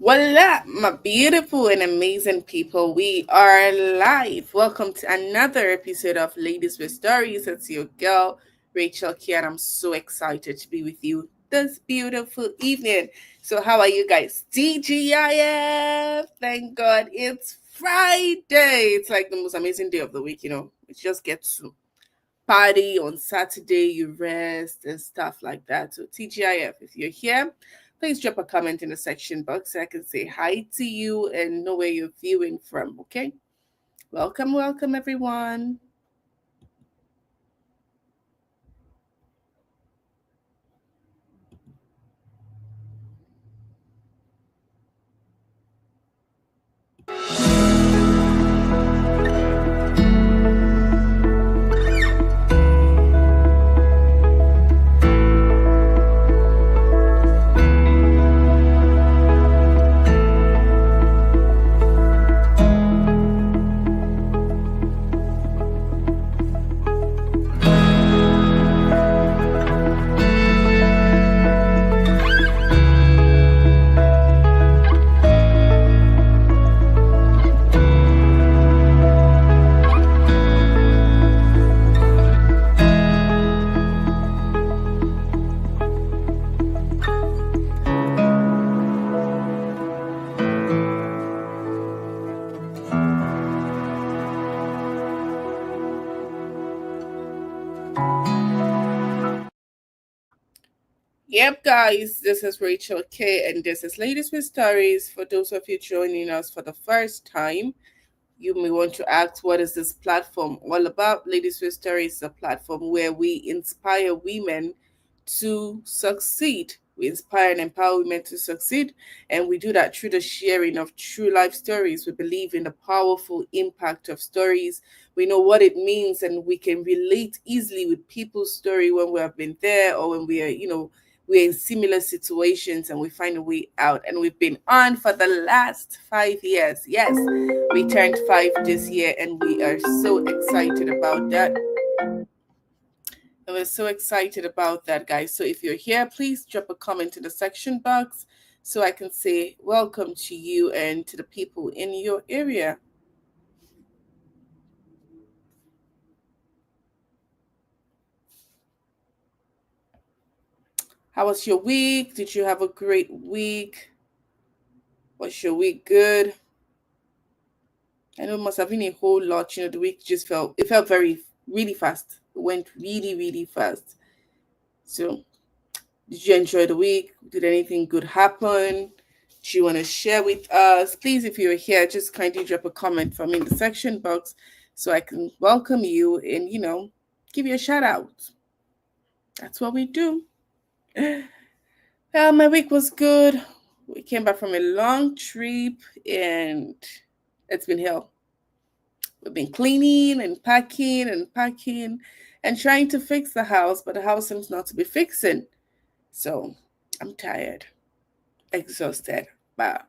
Voila, my beautiful and amazing people. We are live. Welcome to another episode of Ladies with Stories. It's your girl, Racheal Kay, and I'm so excited to be with you this beautiful evening. So, how are you guys? TGIF! Thank God it's Friday. It's like the most amazing day of the week, We just get to party on Saturday, you rest and stuff like that. So, TGIF, if you're here, please drop a comment in the section box so I can say hi to you and know where you're viewing from, okay? Welcome, welcome, everyone. Yep, guys, this is Racheal Kay, and this is Ladies with Stories. For those of you joining us for the first time, you may want to ask, what is this platform all about? Ladies with Stories is a platform where we inspire women to succeed. We inspire and empower women to succeed, and we do that through the sharing of true life stories. We believe in the powerful impact of stories. We know what it means, and we can relate easily with people's story when we have been there or when we are, we're in similar situations and we find a way out. And we've been on for the last 5 years. Yes, we turned 5 this year, and we are so excited about that. And we're so excited about that, guys. So if you're here, please drop a comment in the section box so I can say welcome to you and to the people in your area. How was your week? Did you have a great week? Was your week good? I know it must have been a whole lot. The week just felt very, really fast. It went really, really fast. So, did you enjoy the week? Did anything good happen? Do you want to share with us? Please, if you're here, just kindly drop a comment for me in the section box so I can welcome you and, give you a shout out. That's what we do. Well, my week was good. We came back from a long trip and it's been hell. We've been cleaning and packing and trying to fix the house, but the house seems not to be fixing. So I'm tired, exhausted, but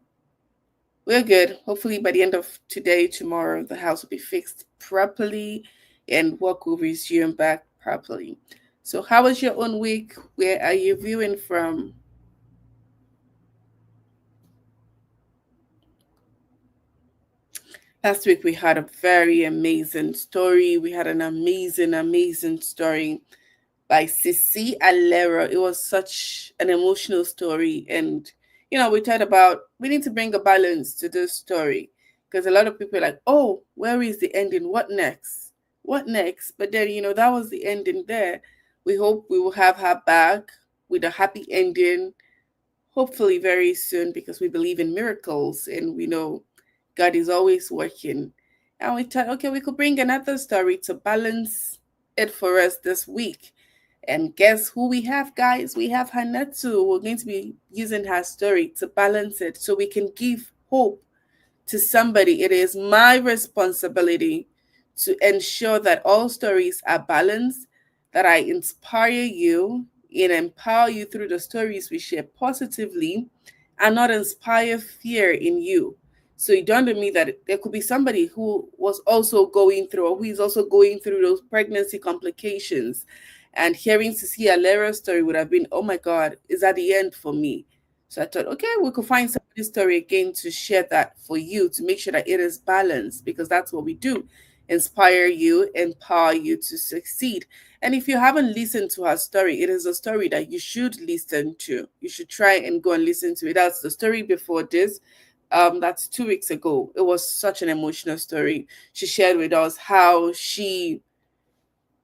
we're good. Hopefully, by the end of today, tomorrow, the house will be fixed properly and work will resume back properly. So, how was your own week? Where are you viewing from? Last week, we had a very amazing story. We had an amazing, amazing story by Sissy Alera. It was such an emotional story. And, we talked about we need to bring a balance to this story because a lot of people are like, oh, where is the ending? What next? What next? But then, that was the ending there. We hope we will have her back with a happy ending, hopefully very soon, because we believe in miracles and we know God is always working. And we thought, okay, we could bring another story to balance it for us this week. And guess who we have, guys? We have Hanatu. We're going to be using her story to balance it so we can give hope to somebody. It is my responsibility to ensure that all stories are balanced, that I inspire you and empower you through the stories we share positively and not inspire fear in you. So it dawned on me that there could be somebody who was also going through, or who is also going through those pregnancy complications. And hearing Cecilia Lera's story would have been, oh my God, is that the end for me? So I thought, okay, we could find somebody's story again to share that for you to make sure that it is balanced, because that's what we do: inspire you, empower you to succeed. And if you haven't listened to her story, it is a story that you should listen to. You should try and go and listen to it. That's the story before this. That's 2 weeks ago. It was such an emotional story. She shared with us how she,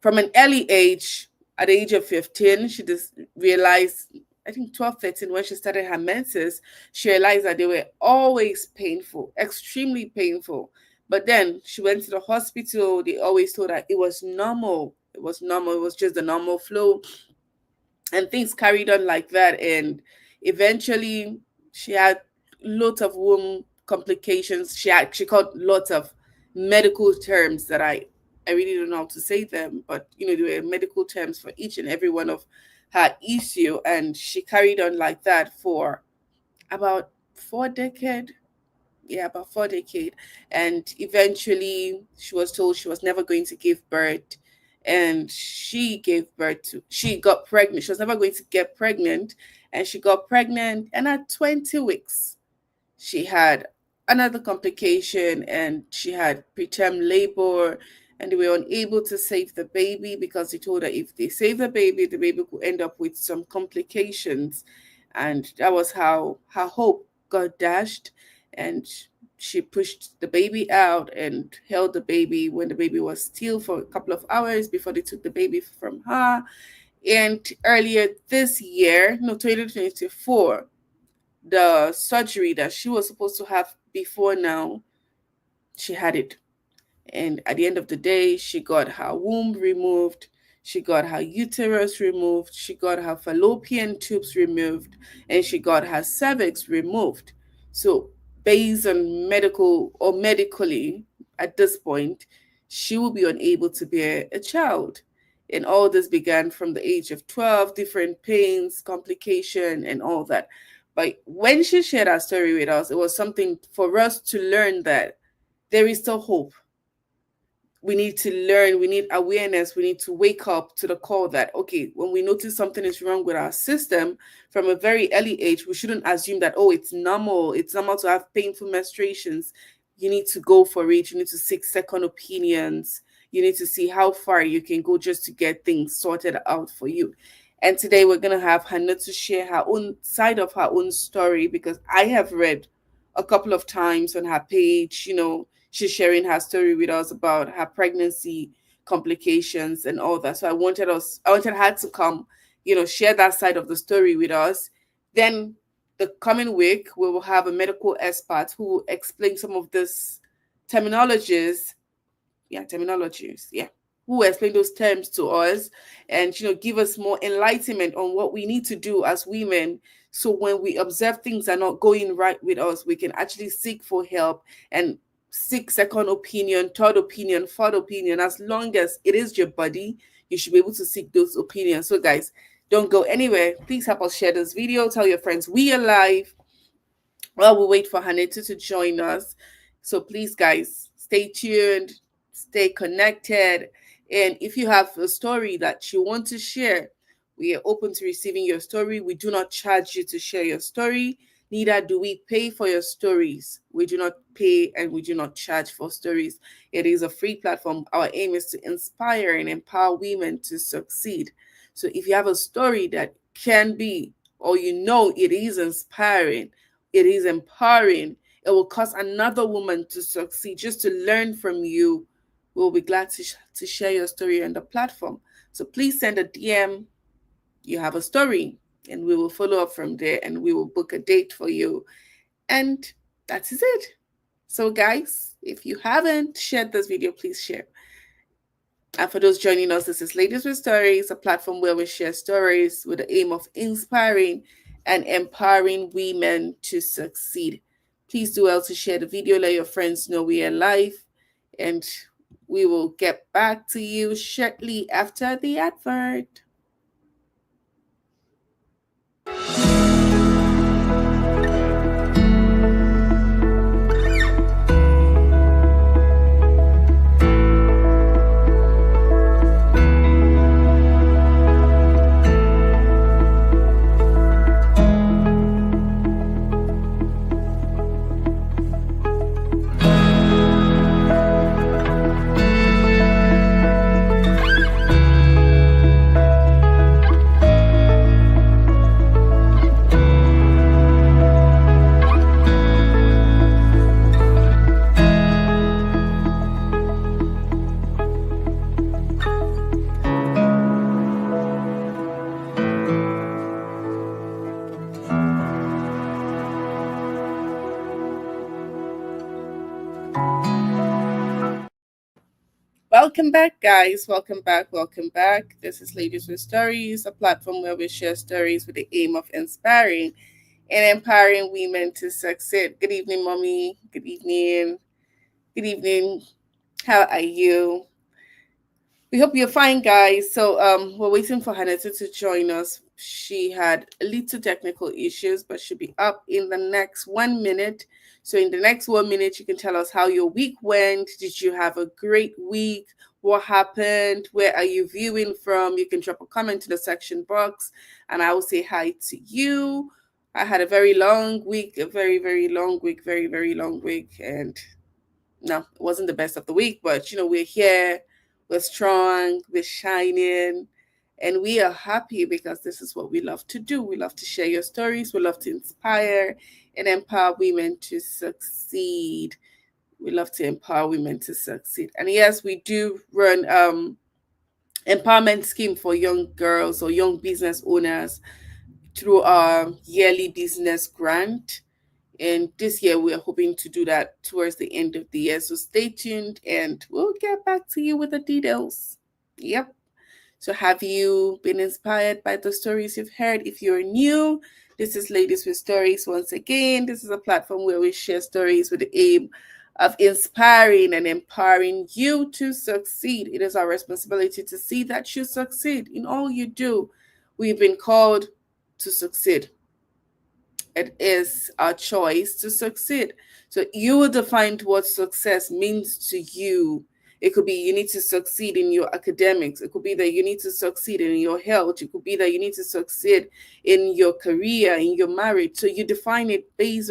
from an early age, at the age of 15, she just realized, I think 12, 13, when she started her menses, she realized that they were always painful, extremely painful. But then she went to the hospital. They always told her it was normal. It was normal. It was just the normal flow. And things carried on like that. And eventually she had lots of womb complications. She called lots of medical terms that I really don't know how to say them, but there were medical terms for each and every one of her issue. And she carried on like that for about 4 decades. Yeah, about 4 decades. And eventually she was told she was never going to give birth. And she got pregnant. She was never going to get pregnant. And she got pregnant. And at 20 weeks, she had another complication, and she had preterm labor, and they were unable to save the baby because they told her if they save the baby could end up with some complications. And that was how her hope got dashed. And she pushed the baby out and held the baby when the baby was still for a couple of hours before they took the baby from her. And earlier this year, no, 2024, the surgery that she was supposed to have before now, she had it. And at the end of the day, she got her womb removed, she got her uterus removed, she got her fallopian tubes removed, and she got her cervix removed. So, based on medically, at this point, she will be unable to bear a child. And all this began from the age of 12, different pains, complication, and all that. But when she shared her story with us, it was something for us to learn that there is still hope. We need to learn, we need awareness, we need to wake up to the call that, okay, when we notice something is wrong with our system from a very early age, we shouldn't assume that, oh, it's normal to have painful menstruations. You need to go for it. You need to seek second opinions. You need to see how far you can go just to get things sorted out for you. And today we're going to have Hannah to share her own side of her own story, because I have read a couple of times on her page, she's sharing her story with us about her pregnancy complications and all that. So I wanted her to come, share that side of the story with us. Then the coming week, we will have a medical expert who will explain some of this terminologies. Who will explain those terms to us and, give us more enlightenment on what we need to do as women. So when we observe things are not going right with us, we can actually seek for help and seek second opinion, third opinion, fourth opinion. As long as it is your body, you should be able to seek those opinions. So guys, don't go anywhere. Please help us share this video. Tell your friends we are live while we wait for Haneta to join us. So please, guys, stay tuned, stay connected. And if you have a story that you want to share, we are open to receiving your story. We do not charge you to share your story. Neither do we pay for your stories. We do not pay and we do not charge for stories. It is a free platform. Our aim is to inspire and empower women to succeed. So if you have a story that can be, or it is inspiring, it is empowering, it will cause another woman to succeed, just to learn from you, we'll be glad to share your story on the platform. So please send a DM. You have a story, and we will follow up from there, and we will book a date for you. And that is it. So guys, if you haven't shared this video, please share. And for those joining us, this is Ladies with Stories, a platform where we share stories with the aim of inspiring and empowering women to succeed. Please do well to share the video. Let your friends know we are live, and we will get back to you shortly after the advert. welcome back, guys. Welcome back. Welcome back. This is Ladies with Stories, a platform where we share stories with the aim of inspiring and empowering women to succeed. Good evening, mommy. Good evening. Good evening. How are you? We hope you're fine, guys. So we're waiting for Hannah to join us. She had a little technical issues, but she'll be up in the next 1 minute. So in the next 1 minute, you can tell us how your week went. Did you have a great week? What happened? Where are you viewing from? You can drop a comment in the section box, and I will say hi to you. I had a very long week, a very, very long week, very, very long week, and no, it wasn't the best of the week, but we're here, we're strong, we're shining, and we are happy because this is what we love to do. We love to share your stories, we love to inspire and empower women to succeed. We love to empower women to succeed. And yes, we do run empowerment scheme for young girls or young business owners through our yearly business grant. And this year, we're hoping to do that towards the end of the year. So stay tuned and we'll get back to you with the details. Yep. So, have you been inspired by the stories you've heard? If you're new, this is Ladies with Stories. Once again, this is a platform where we share stories with the aim of inspiring and empowering you to succeed. It is our responsibility to see that you succeed in all you do. We've been called to succeed. It is our choice to succeed. So you will define what success means to you. It could be you need to succeed in your academics. It could be that you need to succeed in your health. It could be that you need to succeed in your career, in your marriage. So you define it based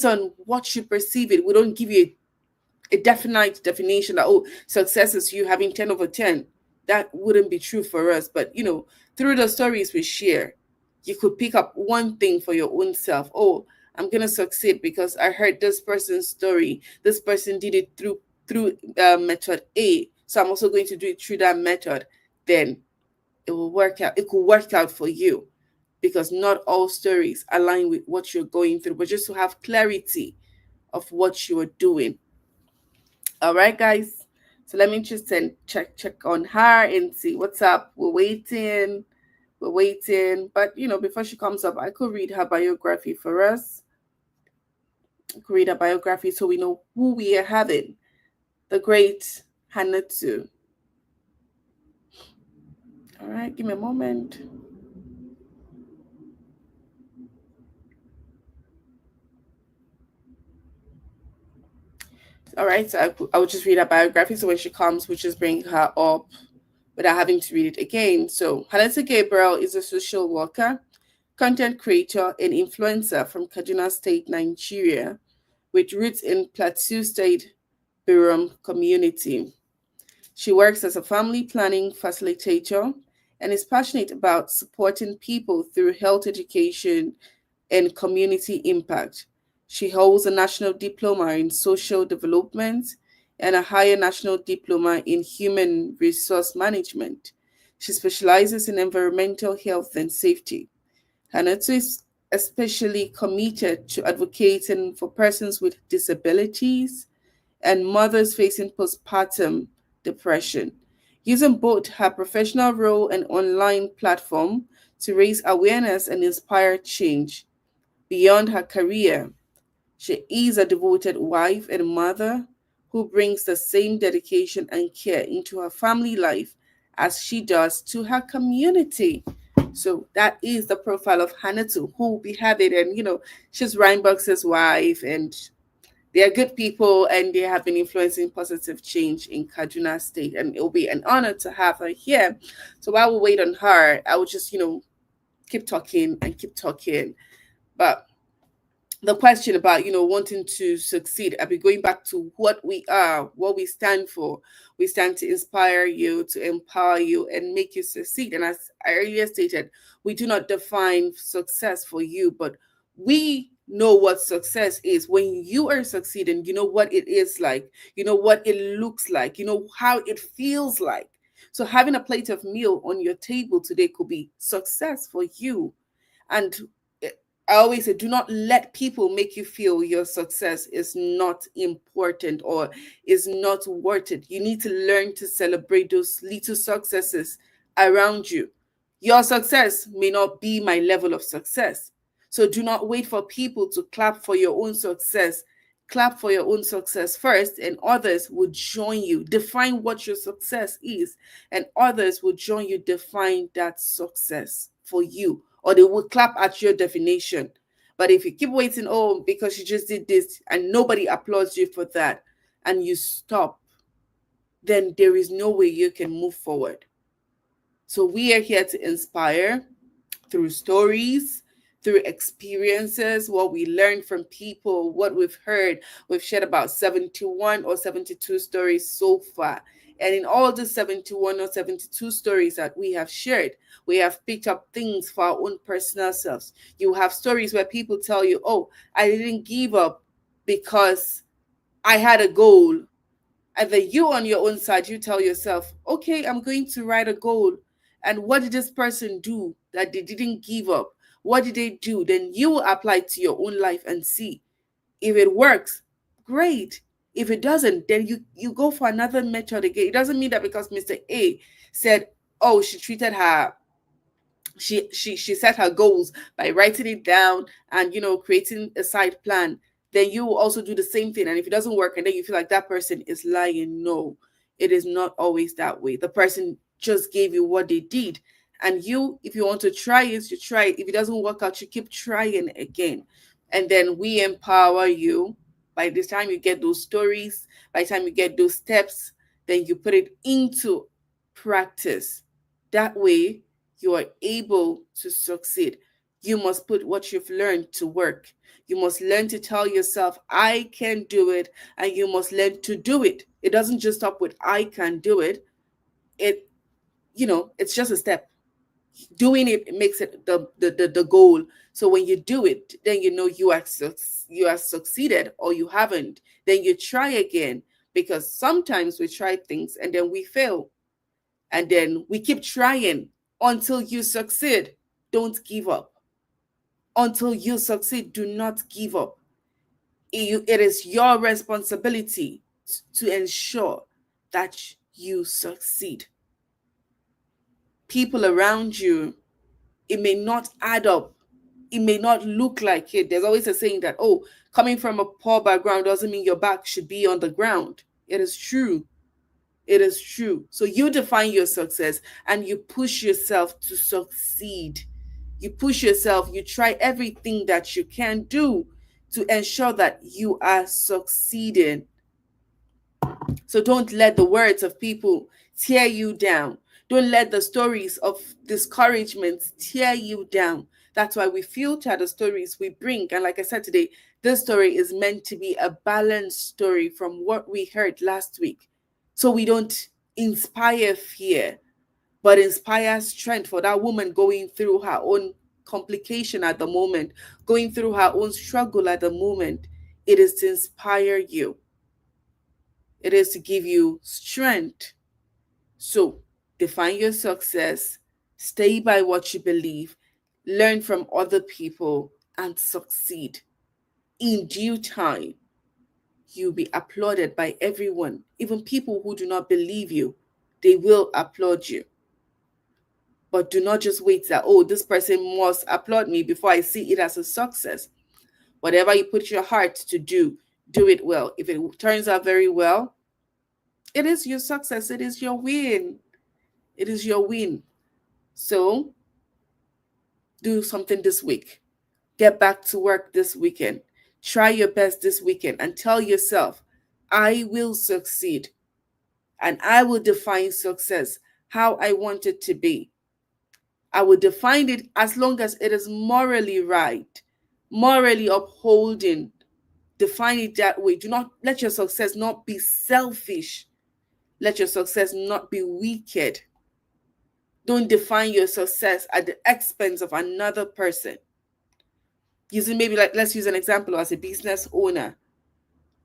on what you perceive it. We don't give you a definite definition that, oh, success is you having 10 over 10. That wouldn't be true for us. But through the stories we share, you could pick up one thing for your own self. Oh, I'm gonna succeed because I heard this person's story. This person did it through method A, so I'm also going to do it through that method. Then it will work out. It could work out for you because not all stories align with what you're going through, but just to have clarity of what you are doing. All right, guys. So let me just check on her and see what's up. We're waiting. We're waiting. But before she comes up, I could read her biography for us. I could read her biography so we know who we are having. The great Hanatu. All right, give me a moment. All right, so I will just read her biography. So when she comes, we'll just bring her up without having to read it again. So Hanatu Gabriel is a social worker, content creator, and influencer from Kaduna State, Nigeria, with roots in Plateau State, Birom community. She works as a family planning facilitator and is passionate about supporting people through health education and community impact. She holds a national diploma in social development and a higher national diploma in human resource management. She specializes in environmental health and safety. Hannatu is especially committed to advocating for persons with disabilities and mothers facing postpartum depression, using both her professional role and online platform to raise awareness and inspire change. Beyond her career, she is a devoted wife and mother who brings the same dedication and care into her family life as she does to her community. So that is the profile of Hanatu, who we have it. And, she's Ryan Bucks's wife, and they are good people, and they have been influencing positive change in Kaduna State. And it will be an honor to have her here. So while we wait on her, I will just, keep talking and keep talking. But the question about wanting to succeed, I'll be going back to what we are, what we stand for. We stand to inspire you, to empower you, and make you succeed. And as I earlier stated, we do not define success for you, but we know what success is. When you are succeeding, you know what it is like, you know what it looks like, you know how it feels like. So having a plate of meal on your table today could be success for you. And I always say, do not let people make you feel your success is not important or is not worth it. You need to learn to celebrate those little successes around you. Your success may not be my level of success. So do not wait for people to clap for your own success. Clap for your own success first, and others will join you. Define what your success is, and others will join you define that success for you, or they will clap at your definition. But if you keep waiting, oh, because you just did this and nobody applauds you for that, and you stop, then there is no way you can move forward. So we are here to inspire through stories, through experiences, what we learned from people, what we've heard. We've shared about 71 or 72 stories so far. And in all the 71 or 72 stories that we have shared, we have picked up things for our own personal selves. You have stories where people tell you, oh, I didn't give up because I had a goal. And then you on your own side, you tell yourself, okay, I'm going to write a goal. And what did this person do that they didn't give up? What did they do? Then you will apply it to your own life and see. If it works, great. If it doesn't, then you go for another method again. It doesn't mean that because Mr. A said, oh, she treated her she set her goals by writing it down and creating a side plan, then you will also do the same thing. And if it doesn't work and then you feel like that person is lying, no, it is not always that way. The person just gave you what they did, and you, if you want to try it, you try it. If it doesn't work out, you keep trying again. And then we empower you. By the time you get those stories, by the time you get those steps, then you put it into practice. That way you are able to succeed. You must put what you've learned to work. You must learn to tell yourself, I can do it, and you must learn to do it. It doesn't just stop with I can do it. It's just a step. Doing it makes it the goal. So when you do it, then you are succeeded, or you haven't. Then you try again, because sometimes we try things and then we fail, and then we keep trying until you succeed. Don't give up. Until you succeed, do not give up. It is your responsibility to ensure that you succeed. People around you, it may not add up. It may not look like it. There's always a saying that, oh, coming from a poor background doesn't mean your back should be on the ground. It is true. It is true. So you define your success and you push yourself to succeed. You push yourself, you try everything that you can do to ensure that you are succeeding. So don't let the words of people tear you down. Don't let the stories of discouragement tear you down. That's why we filter the stories we bring. And like I said today, this story is meant to be a balanced story from what we heard last week. So we don't inspire fear, but inspire strength for that woman going through her own complication at the moment, going through her own struggle at the moment. It is to inspire you. It is to give you strength. So define your success, stay by what you believe, learn from other people, and succeed. In due time, you'll be applauded by everyone, even people who do not believe you. They will applaud you. But do not just wait that, oh, this person must applaud me before I see it as a success. Whatever you put your heart to do it well. If it turns out very well, it is your success. It is your win. It is your win. So do something this week. Get back to work this weekend. Try your best this weekend and tell yourself, I will succeed. And I will define success how I want it to be. I will define it as long as it is morally right, morally upholding. Define it that way. Do not let your success not be selfish. Let your success not be wicked. Don't define your success at the expense of another person. Using maybe let's use an example as a business owner.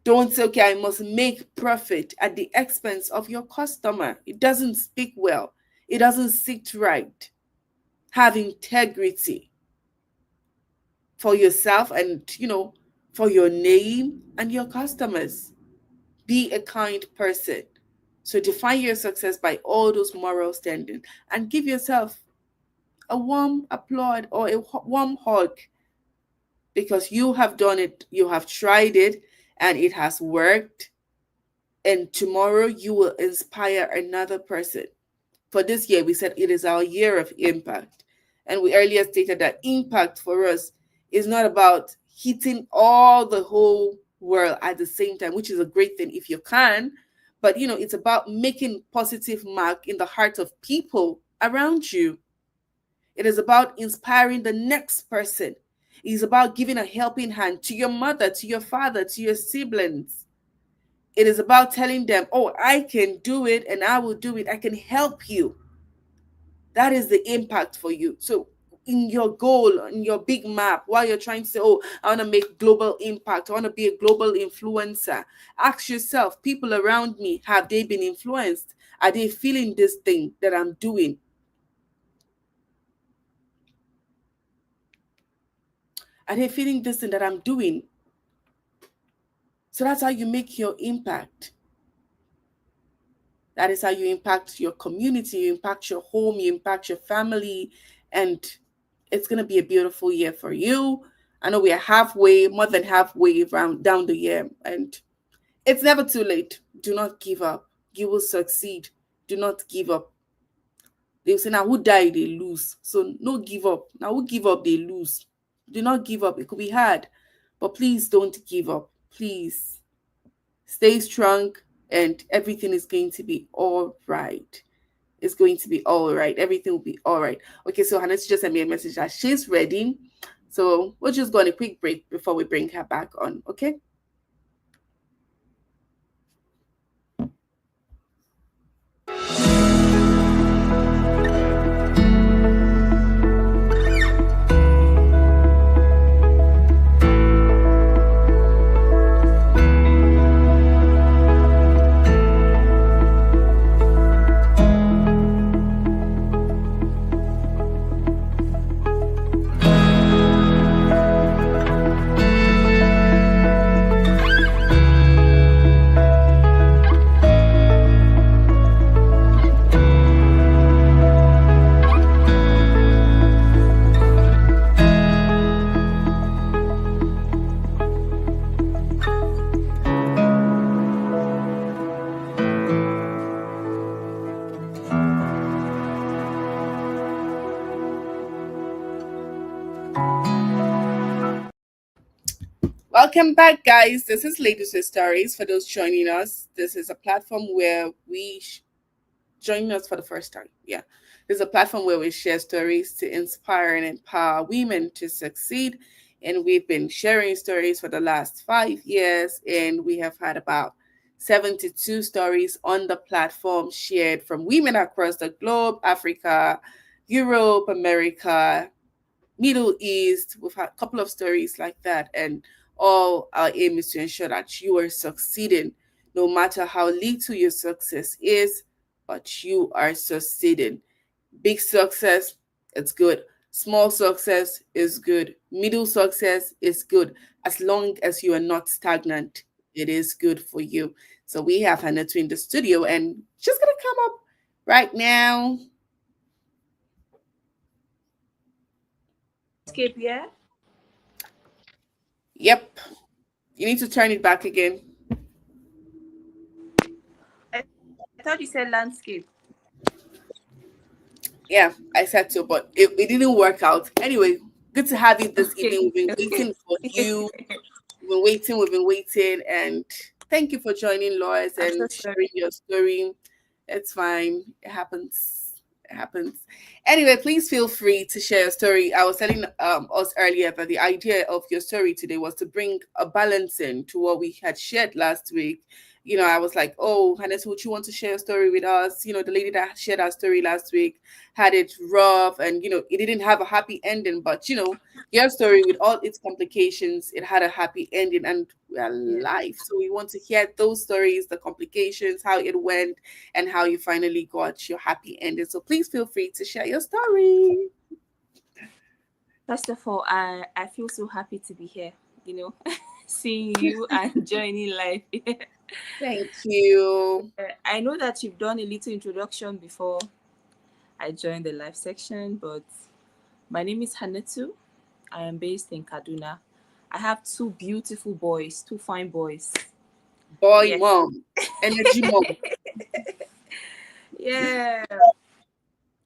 Don't say, okay, I must make profit at the expense of your customer. It doesn't speak well. It doesn't sit right. Have integrity. for yourself and, for your name and your customers. Be a kind person. So define your success by all those moral standards and give yourself a warm applaud or a warm hug, because you have done it, you have tried it, and it has worked. And tomorrow you will inspire another person. For this year, we said it is our year of impact. And we earlier stated that impact for us is not about hitting all the whole world at the same time, which is a great thing if you can. But it's about making positive mark in the hearts of people around you. It is about inspiring the next person. It is about giving a helping hand to your mother, to your father, to your siblings. It is about telling them, oh, I can do it and I will do it. I can help you. That is the impact for you. So in your goal, in your big map, while you're trying to say, oh, I want to make global impact, I want to be a global influencer, ask yourself, people around me, have they been influenced? Are they feeling this thing that I'm doing? Are they feeling this thing that I'm doing? So that's how you make your impact. That is how you impact your community, you impact your home, you impact your family, and it's going to be a beautiful year for you. I know we are halfway, more than halfway around down the year, and it's never too late. Do not give up. You will succeed. Do not give up. They will say, now who die, they lose. So no give up. Now who give up, they lose. Do not give up. It could be hard, but please don't give up. Please stay strong, and everything is going to be all right. It's going to be all right. Everything will be all right. Okay, so Hannah just sent me a message that she's ready. So we'll just go on a quick break before we bring her back on. Okay. Welcome back, guys. This is Ladies with Stories. For those joining us, this is a platform where joining us for the first time. Yeah, this is a platform where we share stories to inspire and empower women to succeed. And we've been sharing stories for the last 5 years, and we have had about 72 stories on the platform shared from women across the globe, Africa, Europe, America, Middle East. We've had a couple of stories like that, and all our aim is to ensure that you are succeeding, no matter how little your success is, but you are succeeding. Big success, it's good. Small success is good. Middle success is good. As long as you are not stagnant, it is good for you. So we have Hannatu in the studio, and she's gonna come up right now. Skip, yeah? Yep. You need to turn it back again. I thought you said landscape. Yeah, I said so, but it didn't work out. Anyway, good to have you this Okay. evening. We've been waiting for you. We've been waiting, and thank you for joining, Lois, I'm so and sorry. sharing your story. It's fine. It happens. It happens. Anyway, please feel free to share your story. I was telling us earlier that the idea of your story today was to bring a balance in to what we had shared last week. I was like, oh, Hannes, would you want to share a story with us? The lady that shared our story last week had it rough, and it didn't have a happy ending, but your story, with all its complications, it had a happy ending, and we are Yeah. live. So we want to hear those stories, the complications, how it went, and how you finally got your happy ending. So please feel free to share your story. First of all, I feel so happy to be here, you know, seeing you and joining live. Thank you. I know that you've done a little introduction before I joined the live section, but my name is Hanatu. I am based in Kaduna. I have two beautiful boys, two fine boys. Boy Yes. mom. Energy mom. Yeah.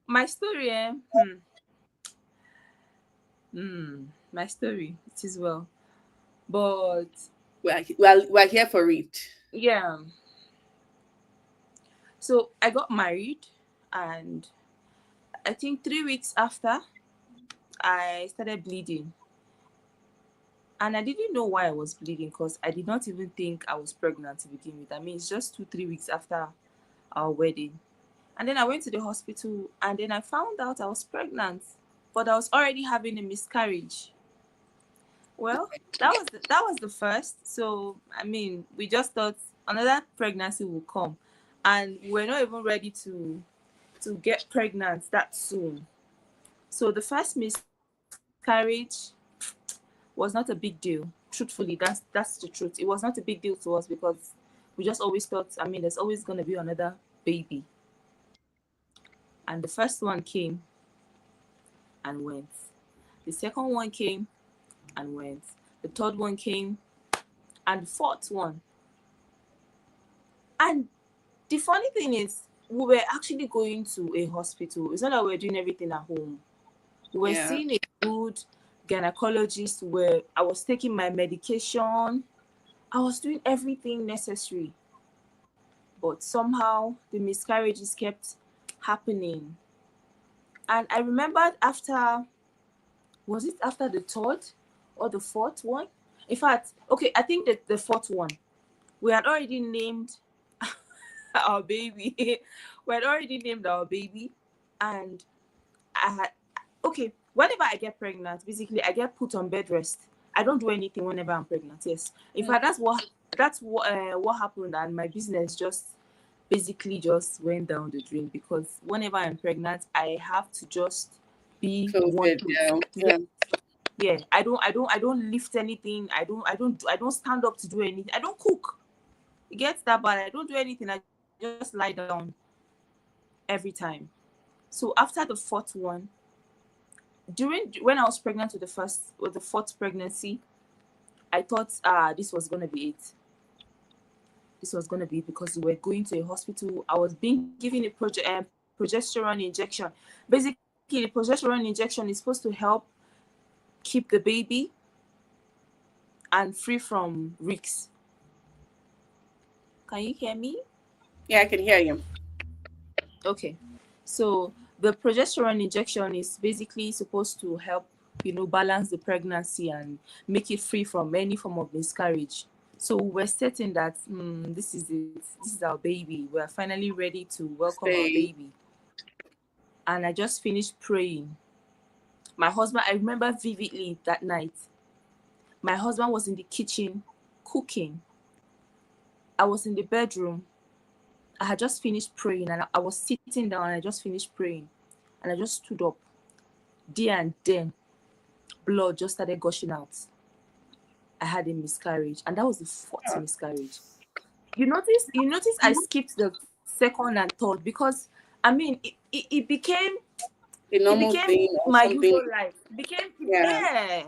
My story, my story, it is well. But We're here for it. yeah, so I got married, and I think 3 weeks after, I started bleeding. And I didn't know why I was bleeding because I did not even think I was pregnant to begin with. I mean, it's just 2, 3 weeks after our wedding. And then I went to the hospital, and then I found out I was pregnant, but I was already having a miscarriage. Well, that was the first. So I mean, we just thought another pregnancy will come, and we're not even ready to get pregnant that soon. So the first miscarriage was not a big deal. Truthfully, that's the truth. It was not a big deal to us because we just always thought, I mean, there's always gonna be another baby. And the first one came and went. The second one came and went. The third one came, and the fourth one. And the funny thing is, we were actually going to a hospital. It's not that we are doing everything at home. We were Yeah. seeing a good gynecologist where I was taking my medication. I was doing everything necessary. But somehow the miscarriages kept happening. And I remembered after, was it after the third or the fourth one? In fact, okay, I think that the fourth one, we had already named our baby. We had already named our baby. And I had, okay, whenever I get pregnant, basically I get put on bed rest. I don't do anything whenever I'm pregnant. Yes, in fact, that's what happened, and my business just basically just went down the drain because whenever I'm pregnant, I have to just be Close one it place. down. Yeah, Yeah. yeah. I don't lift anything. I don't stand up to do anything. I don't cook. It gets that bad. I don't do anything. I just lie down every time. So after the fourth one, during when I was pregnant with the fourth pregnancy, I thought this was gonna be it. This was gonna be it because we were going to a hospital. I was being given a progesterone injection. Basically, the progesterone injection is supposed to help keep the baby and free from risks. Can you hear me? Yeah, I can hear you. Okay. So the progesterone injection is basically supposed to help, balance the pregnancy and make it free from any form of miscarriage. So we're certain that this is it. This is our baby. We're finally ready to welcome our Say, baby. And I just finished praying. My husband, I remember vividly that night. My husband was in the kitchen cooking. I was in the bedroom. I had just finished praying, and I was sitting down and I just finished praying. And I just stood up. There and then, blood just started gushing out. I had a miscarriage, and that was the fourth oh, miscarriage. You notice I skipped the second and third because I mean the it normal became thing or my something. usual life. It became, Yeah. yeah.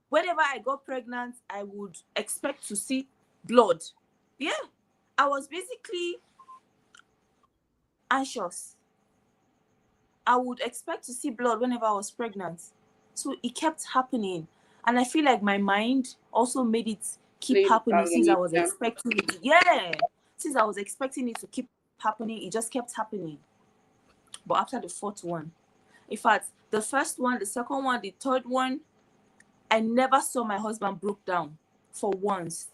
Whenever I got pregnant, I would expect to see blood. Yeah. I was basically anxious. I would expect to see blood whenever I was pregnant. So it kept happening. And I feel like my mind also made it keep Played happening out on since I it. was Yeah. expecting it. Yeah. Since I was expecting it to keep happening, it just kept happening. But after the fourth one, in fact, the first one, the second one, the third one, I never saw my husband broke down for once.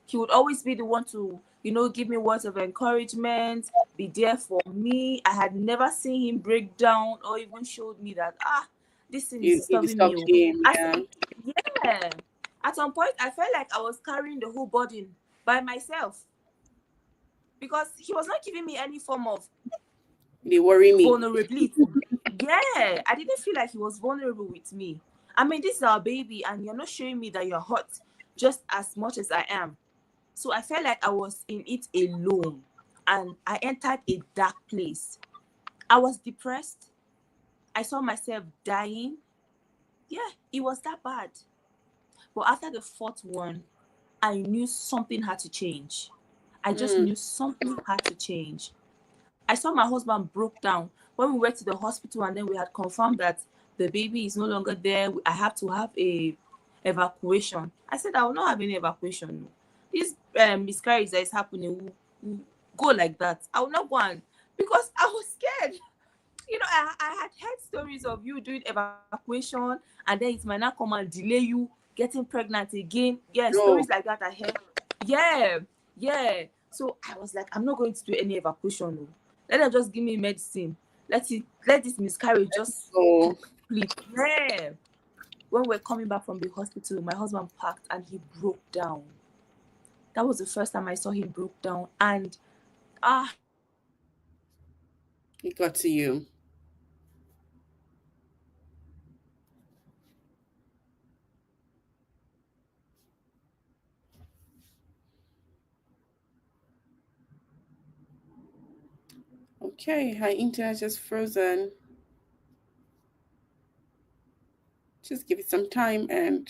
He would always be the one to, give me words of encouragement, be there for me. I had never seen him break down or even showed me that, this thing is You disturbing me. disturbed Oh. him. At Yeah. some, yeah. At some point, I felt like I was carrying the whole burden by myself because he was not giving me any form of They worry me. vulnerability. Yeah, I didn't feel like he was vulnerable with me. I mean, this is our baby, and you're not showing me that you're hot just as much as I am. So I felt like I was in it alone, and I entered a dark place. I was depressed. I saw myself dying. Yeah, it was that bad. But after the fourth one, I knew something had to change. I just Mm. knew something had to change. I saw my husband broke down when we went to the hospital, and then we had confirmed that the baby is no longer there. I have to have a evacuation. I said I will not have any evacuation. This miscarriage that is happening will go like that. I will not go on because I was scared. I had heard stories of you doing evacuation and then it might not come and delay you getting pregnant again. Yeah, stories No. like that I heard. Yeah, yeah. So I was like, I'm not going to do any evacuation. No. Let them just give me medicine. Let this miscarriage just So complete. Yeah. When we're coming back from the hospital, my husband packed and he broke down. That was the first time I saw him broke down. And he was crying. it got to you. Okay, her internet just frozen. Just give it some time and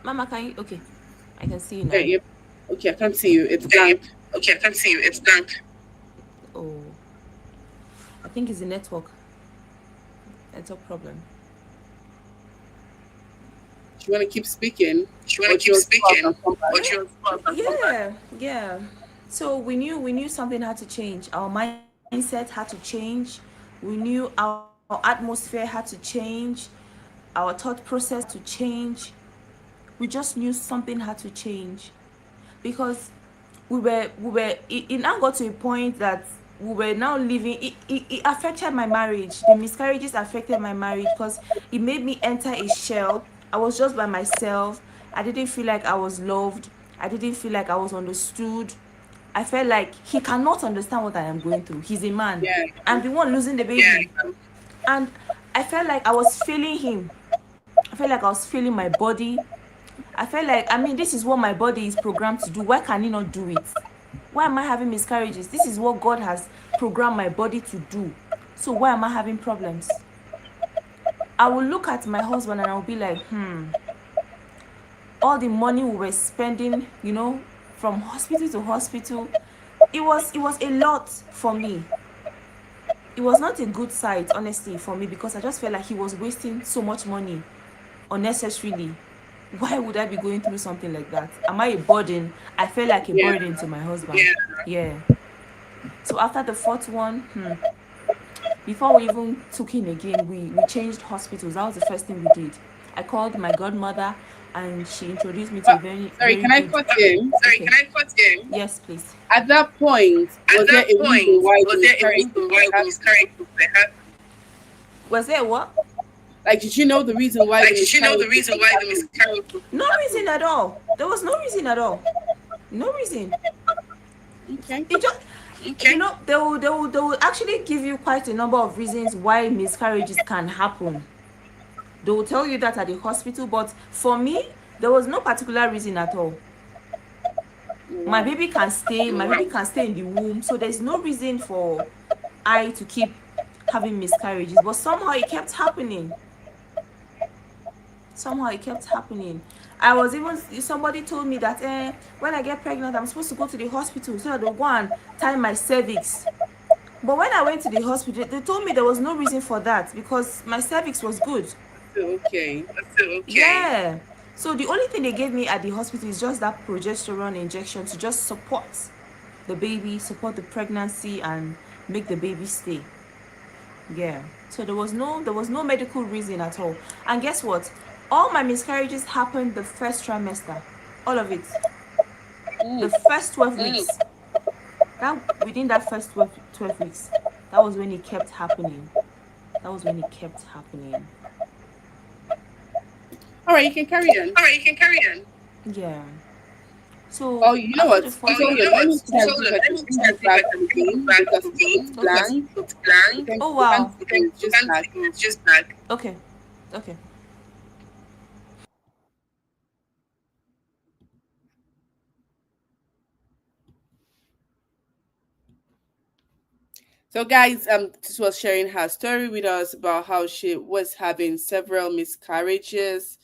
Mama, can you? Okay, I can see you okay, now. yep. Okay, I can't see you. It's Okay, yep. blank. Okay, I can see you. It's blank. Oh, I think it's a network problem. Do you want to keep speaking, Do you or want do to you keep want to go out speaking? and come back? Or do you want to yeah, yeah. So we knew something had to change. Our mindset had to change. We knew our atmosphere had to change. Our thought process had to change. We just knew something had to change because it now got to a point that we were now living. It affected my marriage. The miscarriages affected my marriage because it made me enter a shell. I was just by myself. I didn't feel like I was loved. I didn't feel like I was understood. I felt like he cannot understand what I am going through. He's a man. Yeah, I'm the one losing the baby. Yeah. And I felt like I was feeling him. I felt like I was feeling my body. I felt like, I mean, this is what my body is programmed to do. Why can he not do it? Why am I having miscarriages? This is what God has programmed my body to do. So why am I having problems? I will look at my husband and I will be like, all the money we were spending, from hospital to hospital, it was a lot for me. It was not a good sight, honestly, for me because I just felt like he was wasting so much money unnecessarily. Why would I be going through something like that? Am I a burden? I felt like a yeah. burden to my husband. Yeah. So after the fourth one, before we even took him again, we changed hospitals. That was the first thing we did. I called my godmother and she introduced me to a very, Sorry, very can I good. cut in? Sorry, okay. Can I cut in? Yes, please. At that point, At was there that a reason point, why the was there a miscarriage reason why the happened? miscarriage happened? Was there what? Like, did you know the reason why the Like, did you know miscarriage the was reason why the happening? miscarriage No reason at all. There was no reason at all. No reason. Okay. It just, okay. They will actually give you quite a number of reasons why miscarriages can happen. They will tell you that at the hospital, but for me, there was no particular reason at all. My Wow. baby can stay. My baby can stay in the womb, so there's no reason for I to keep having miscarriages. But somehow it kept happening. Somehow it kept happening. I was even somebody told me that when I get pregnant, I'm supposed to go to the hospital so that they'll go and tie my cervix. But when I went to the hospital, they told me there was no reason for that because my cervix was good. So, okay. Okay. Yeah. So the only thing they gave me at the hospital is just that progesterone injection to just support the baby, support the pregnancy, and make the baby stay. Yeah. So there was no medical reason at all. And guess what? All my miscarriages happened the first trimester. All of it. The Mm. first 12 weeks. That within that first 12 weeks, that was when it kept happening. That was when it kept happening. All right, you can carry on. All right, you can carry on. Yeah. So Oh, you know after what? the Please fourth hold on. Let me try and see if I can bring you back again because it's Okay. blank. Oh You can't wow. speak and it's just blank. Okay. Okay. So, guys, this was sharing her story with us about how she was having several miscarriages.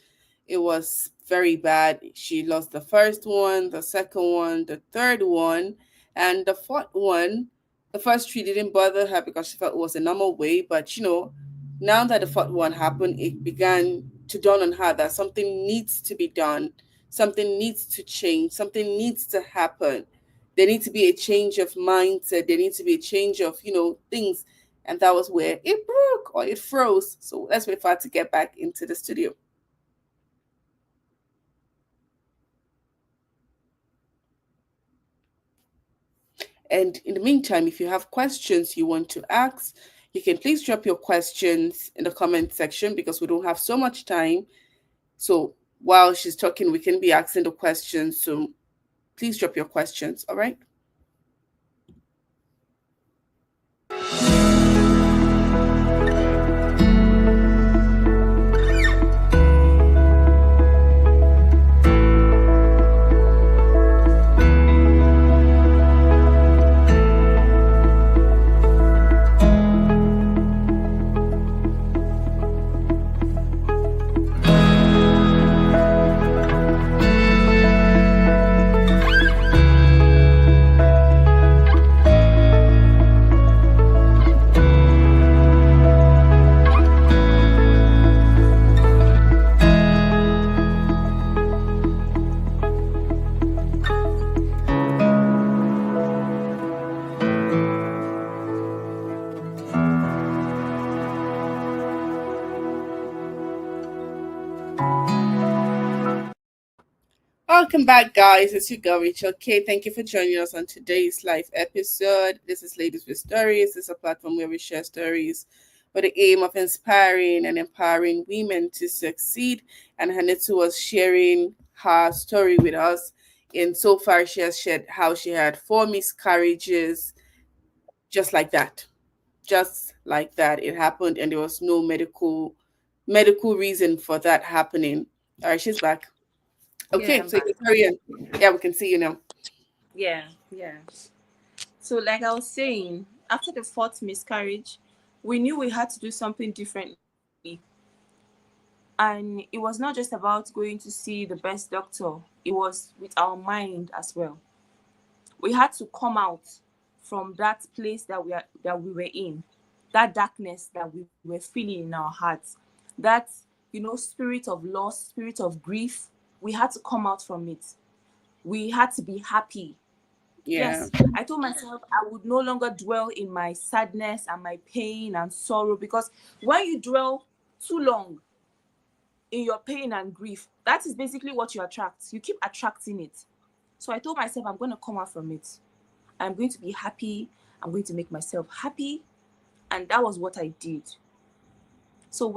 It was very bad. She lost the first one, the second one, the third one, and the fourth one. The first three didn't bother her because she felt it was a normal way. But now that the fourth one happened, it began to dawn on her that something needs to be done, something needs to change, something needs to happen. There needs to be a change of mindset. There needs to be a change of things, and that was where it broke or it froze. So let's wait for her to get back into the studio. And in the meantime, if you have questions you want to ask, you can please drop your questions in the comment section because we don't have so much time. So while she's talking, we can be asking the questions. So please drop your questions. All right. Welcome back, guys. It's your girl, Racheal Kay. Thank you for joining us on today's live episode. This is Ladies with Stories. This is a platform where we share stories with the aim of inspiring and empowering women to succeed. And Hanitu was sharing her story with us. And so far, she has shared how she had four miscarriages, just like that. Just like that. It happened, and there was no medical reason for that happening. All right, she's back. Yeah, Okay, I'm so you back. can carry on. Yeah, we can see you now. Yeah, yeah. So like I was saying, after the fourth miscarriage, we knew we had to do something differently. And it was not just about going to see the best doctor, it was with our mind as well. We had to come out from that place that we were in, that darkness that we were feeling in our hearts, that spirit of loss, spirit of grief. We had to come out from it. We had to be happy. Yeah. Yes, I told myself I would no longer dwell in my sadness and my pain and sorrow, because when you dwell too long in your pain and grief, that is basically what you attract. You keep attracting it. So I told myself I'm going to come out from it. I'm going to be happy. I'm going to make myself happy. And that was what I did. So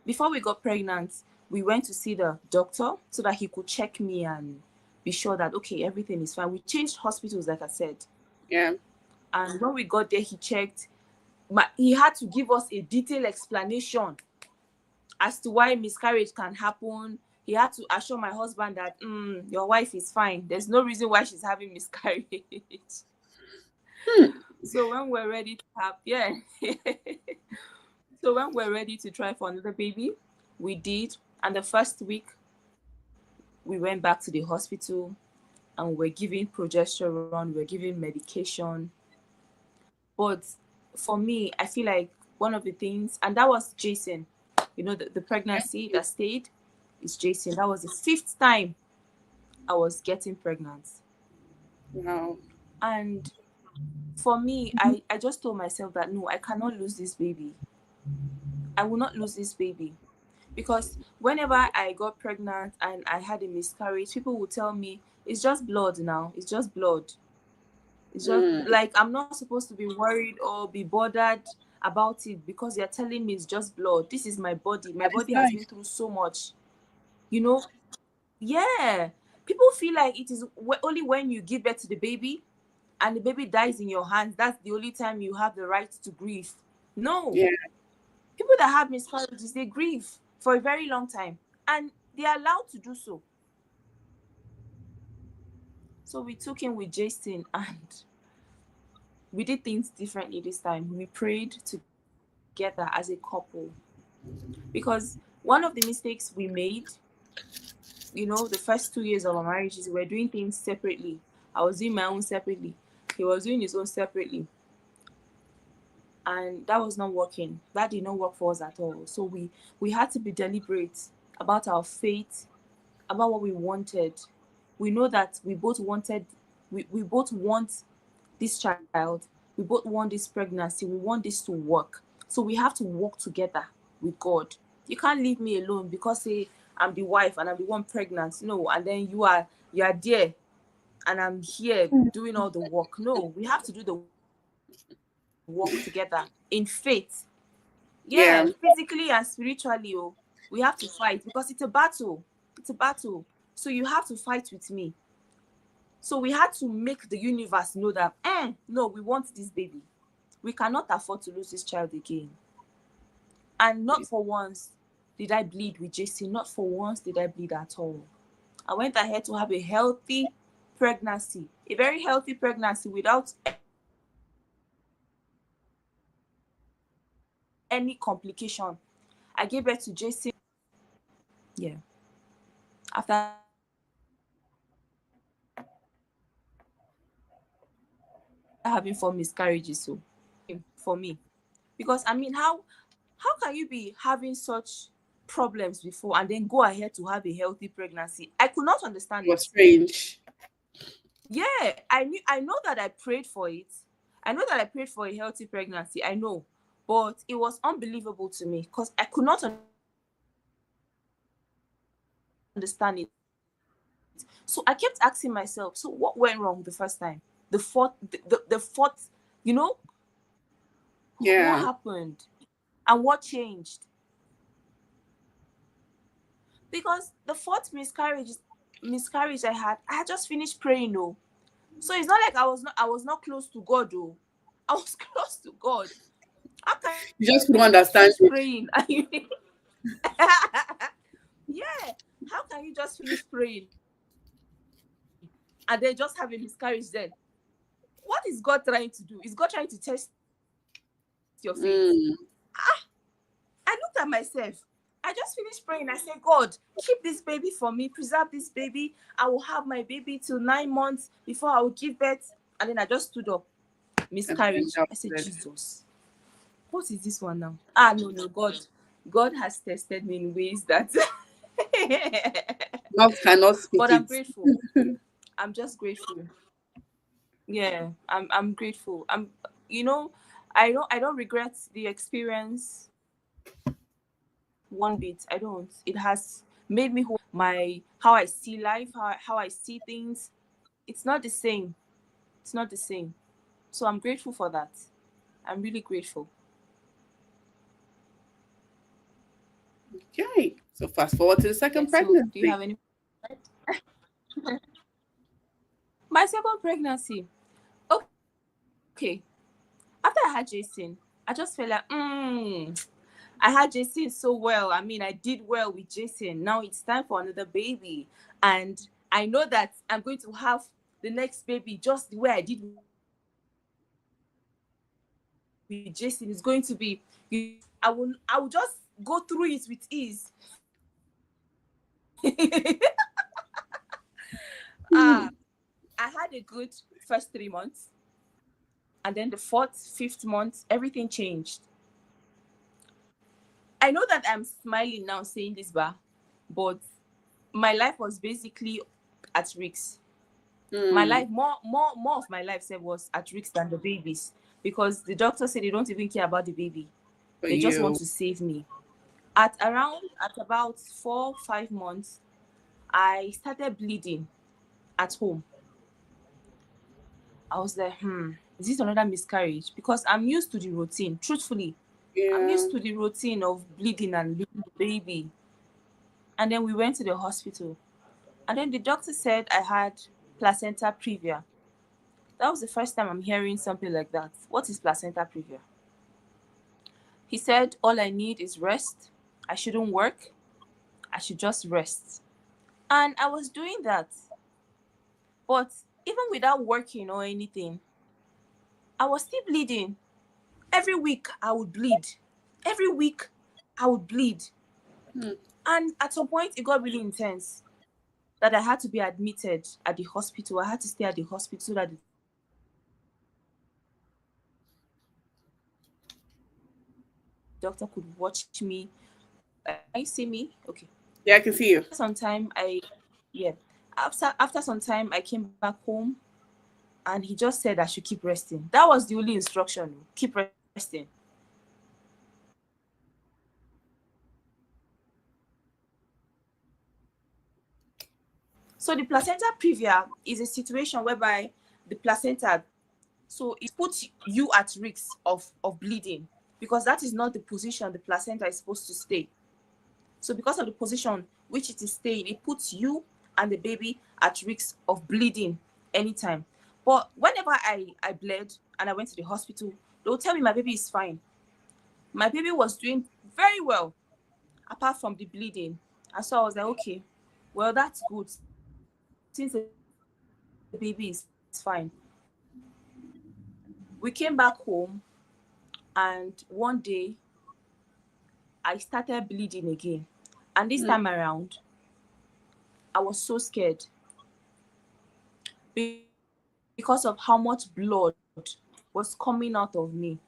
before we got pregnant, we went to see the doctor so that he could check me and be sure that, okay, everything is fine. We changed hospitals, like I said. Yeah. And when we got there, he checked. He had to give us a detailed explanation as to why miscarriage can happen. He had to assure my husband that your wife is fine. There's no reason why she's having miscarriage. Hmm. So when we're ready to have, yeah. So when we're ready to try for another baby, we did. And the first week, we went back to the hospital and we're giving progesterone, we're giving medication. But for me, I feel like one of the things, and that was Jason, the pregnancy that stayed is Jason. That was the fifth time I was getting pregnant. Wow. And for me, I just told myself that no, I cannot lose this baby. I will not lose this baby. Because whenever I got pregnant and I had a miscarriage, people would tell me, it's just blood now. It's just blood. It's just Mm. like I'm not supposed to be worried or be bothered about it because you're telling me it's just blood. This is my body. My That is body has been life. through so much. You know, Yeah. People feel like it is only when you give birth to the baby and the baby dies in your hands, that's the only time you have the right to grieve. No. Yeah. People that have miscarriages, they grieve for a very long time. And they are allowed to do so. So we took him with Jason and we did things differently this time. We prayed together as a couple. Because one of the mistakes we made, the first 2 years of our marriages, we were doing things separately. I was doing my own separately. He was doing his own separately. And that was not working. That did not work for us at all. So we had to be deliberate about our faith, about what we wanted. We know that we both want this child, we both want this pregnancy, we want this to work. So we have to work together with God. You can't leave me alone because say I'm the wife and I'm the one pregnant. No, and then you are there and I'm here doing all the work. No, we have to do the work together in faith. Yeah, physically and Yeah. spiritually. We have to fight because it's a battle. It's a battle. So you have to fight with me. So we had to make the universe know that, no, we want this baby. We cannot afford to lose this child again. And not for once did I bleed with Jason. Not for once did I bleed at all. I went ahead to have a healthy pregnancy, a very healthy pregnancy without any complication. I gave birth to Jason. Yeah. After having 4 miscarriages. So for me, because I mean, how can you be having such problems before and then go ahead to have a healthy pregnancy? I could not understand It was it. strange. Yeah, I know that I prayed for it. I know that I prayed for a healthy pregnancy. I know. But it was unbelievable to me because I could not understand it. So I kept asking myself, so what went wrong the first time? The fourth, what happened? You know, what changed? Yeah. And what changed? Because the fourth miscarriage I had just finished praying. No, so it's not like I was not close to God. Oh, I was close to God. How can you just You just finish couldn't praying understand and it. you yeah, how can you just finish praying and then just have a miscarriage then? What is God trying to do? Is God trying to test your faith? Mm. I looked at myself. I just finished praying. I said, God, keep this baby for me, preserve this baby. I will have my baby till 9 months before I will give birth. And then I just stood up. And Miscarriage. then I that said, was it. Jesus, what is this one now? Ah, no, no, God has tested me in ways that Mouth cannot speak but I'm it. grateful. I'm just grateful. Yeah, I'm grateful. You know, I don't regret the experience one bit. I don't. It has made me who I am now. My how I see life, how I see things, it's not the same. It's not the same. So I'm grateful for that. I'm really grateful. Okay. So fast forward to the second Yeah, so do you pregnancy. have any my second pregnancy? Okay. After I had Jason, I just felt like I had Jason so well. I mean, I did well with Jason. Now it's time for another baby. And I know that I'm going to have the next baby just the way I did with Jason. It's going to be, I will just go through it with ease. Ah, I had a good first 3 months. And then the fourth, fifth month, everything changed. I know that I'm smiling now saying this, but my life was basically at risk. My Mm. life, more of my life said was at risk than the babies because the doctor said they don't even care about the baby. For They just want you. to save me. At about 4, 5 months, I started bleeding at home. I was like, is this another miscarriage? Because I'm used to the routine. Truthfully, I'm Yeah. used to the routine of bleeding and leaving the baby. And then we went to the hospital. And then the doctor said I had placenta previa. That was the first time I'm hearing something like that. What is placenta previa? He said all I need is rest. I shouldn't work. I should just rest. And I was doing that. But even without working or anything, I was still bleeding. Every week I would bleed. Every week I would bleed. Hmm. And at some point it got really intense that I had to be admitted at the hospital. I had to stay at the hospital so that the doctor could watch me. Can you see me? Okay. Yeah, I can see you. After some time, yeah. After some time, I came back home, and he just said I should keep resting. That was the only instruction: keep resting. So the placenta previa is a situation whereby the placenta, so it puts you at risk of bleeding, because that is not the position the placenta is supposed to stay. So because of the position which it is staying, it puts you and the baby at risk of bleeding anytime. But whenever I bled and I went to the hospital, they'll tell me my baby is fine. My baby was doing very well, apart from the bleeding. And so I was like, okay, well, that's good. Since the baby is fine. We came back home, and one day I started bleeding again. And this Hmm. time around, I was so scared because of how much blood was coming out of me.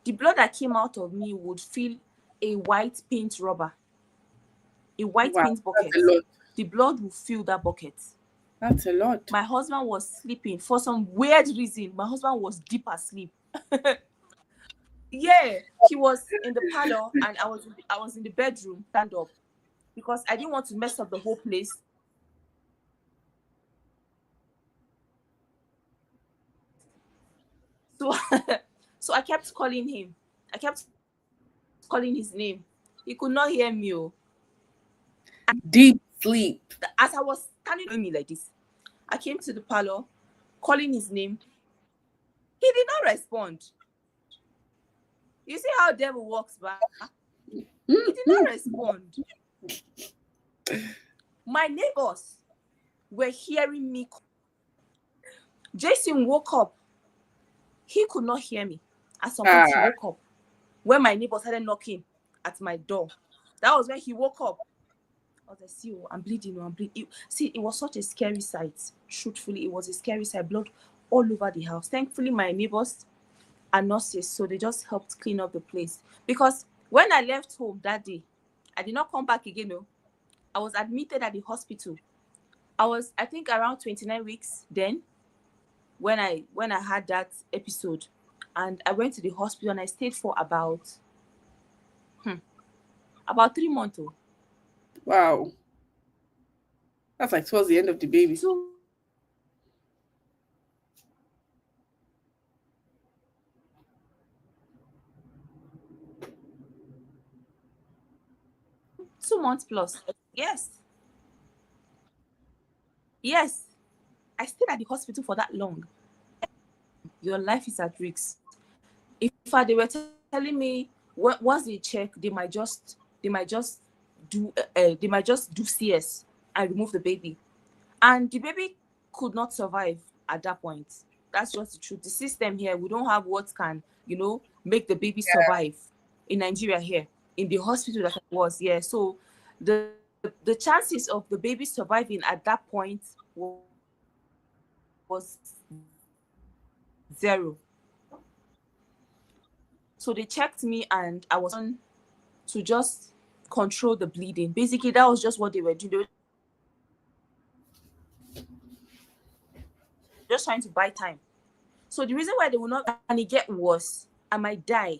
The blood that came out of me would fill a white paint rubber, a white Wow, paint that's bucket. a lot. The blood will fill that bucket. That's a lot. My husband was sleeping for some weird reason. My husband was deep asleep. Yeah, he was in the parlor and I was in the bedroom, stand up, because I didn't want to mess up the whole place. So so I kept calling him. I kept calling his name. He could not hear me. Oh. Deep sleep. As I was standing up me like this, I came to the parlor, calling his name. He did not respond. You see how devil works, ba? He did not Hmm. respond. My neighbors were hearing me. Jason woke up. He could not hear me. At some point, he Ah, woke up when my neighbor started knocking at my door. That was when he woke up. I was like, see, oh, I'm bleeding. Oh, I'm bleeding. See, it was such a scary sight. Truthfully, it was a scary sight. Blood all over the house. Thankfully, my neighbors are nurses, so they just helped clean up the place. Because when I left home that day, I did not come back again. No, I was admitted at the hospital. I think, around 29 weeks then when I had that episode, and I went to the hospital and I stayed for about 3 months. Oh, wow. That's like towards the end of the baby. 2 months plus. Yes, yes. I stayed at the hospital for that long. Your life is at risk. In fact, they were telling me once they check, they might just do CS and remove the baby, and the baby could not survive at that point. That's just the truth. The system here, we don't have what can make the baby survive in Nigeria here in the hospital that I was. Yeah, so the chances of the baby surviving at that point was zero. So they checked me and I was to just control the bleeding. Basically, that was just what they were doing. They were just trying to buy time. So they checked me and I was on to just control the bleeding. So the reason why they will not, and it get worse, I might die.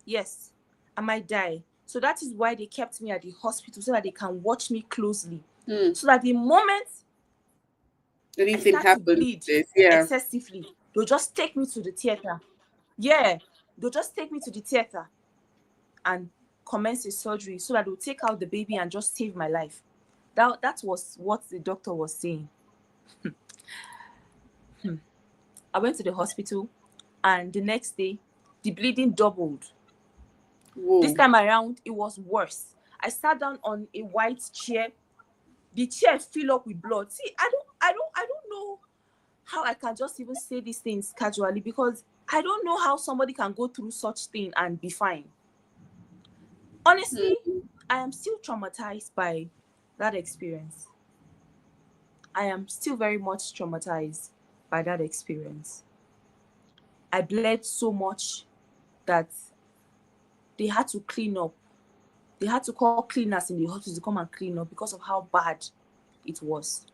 Yes, I might die. So that is why they kept me at the hospital so that they can watch me closely. Hmm. So that the moment I Anything start to happens, bleed this, yeah. excessively, they'll just take me to the theater. Yeah, they'll just take me to the theater and commence a surgery so that they'll take out the baby and just save my life. That was what the doctor was saying. I went to the hospital, and the next day, the bleeding doubled. This Whoa. time around, it was worse. I sat down on a white chair. The chair filled up with blood. See, I don't know how I can just even say these things casually, because I don't know how somebody can go through such thing and be fine. Honestly, Hmm. I am still traumatized by that experience. I am still very much traumatized by that experience. I bled so much that they had to clean up. They had to call cleaners in the hospital to come and clean up because of how bad it was.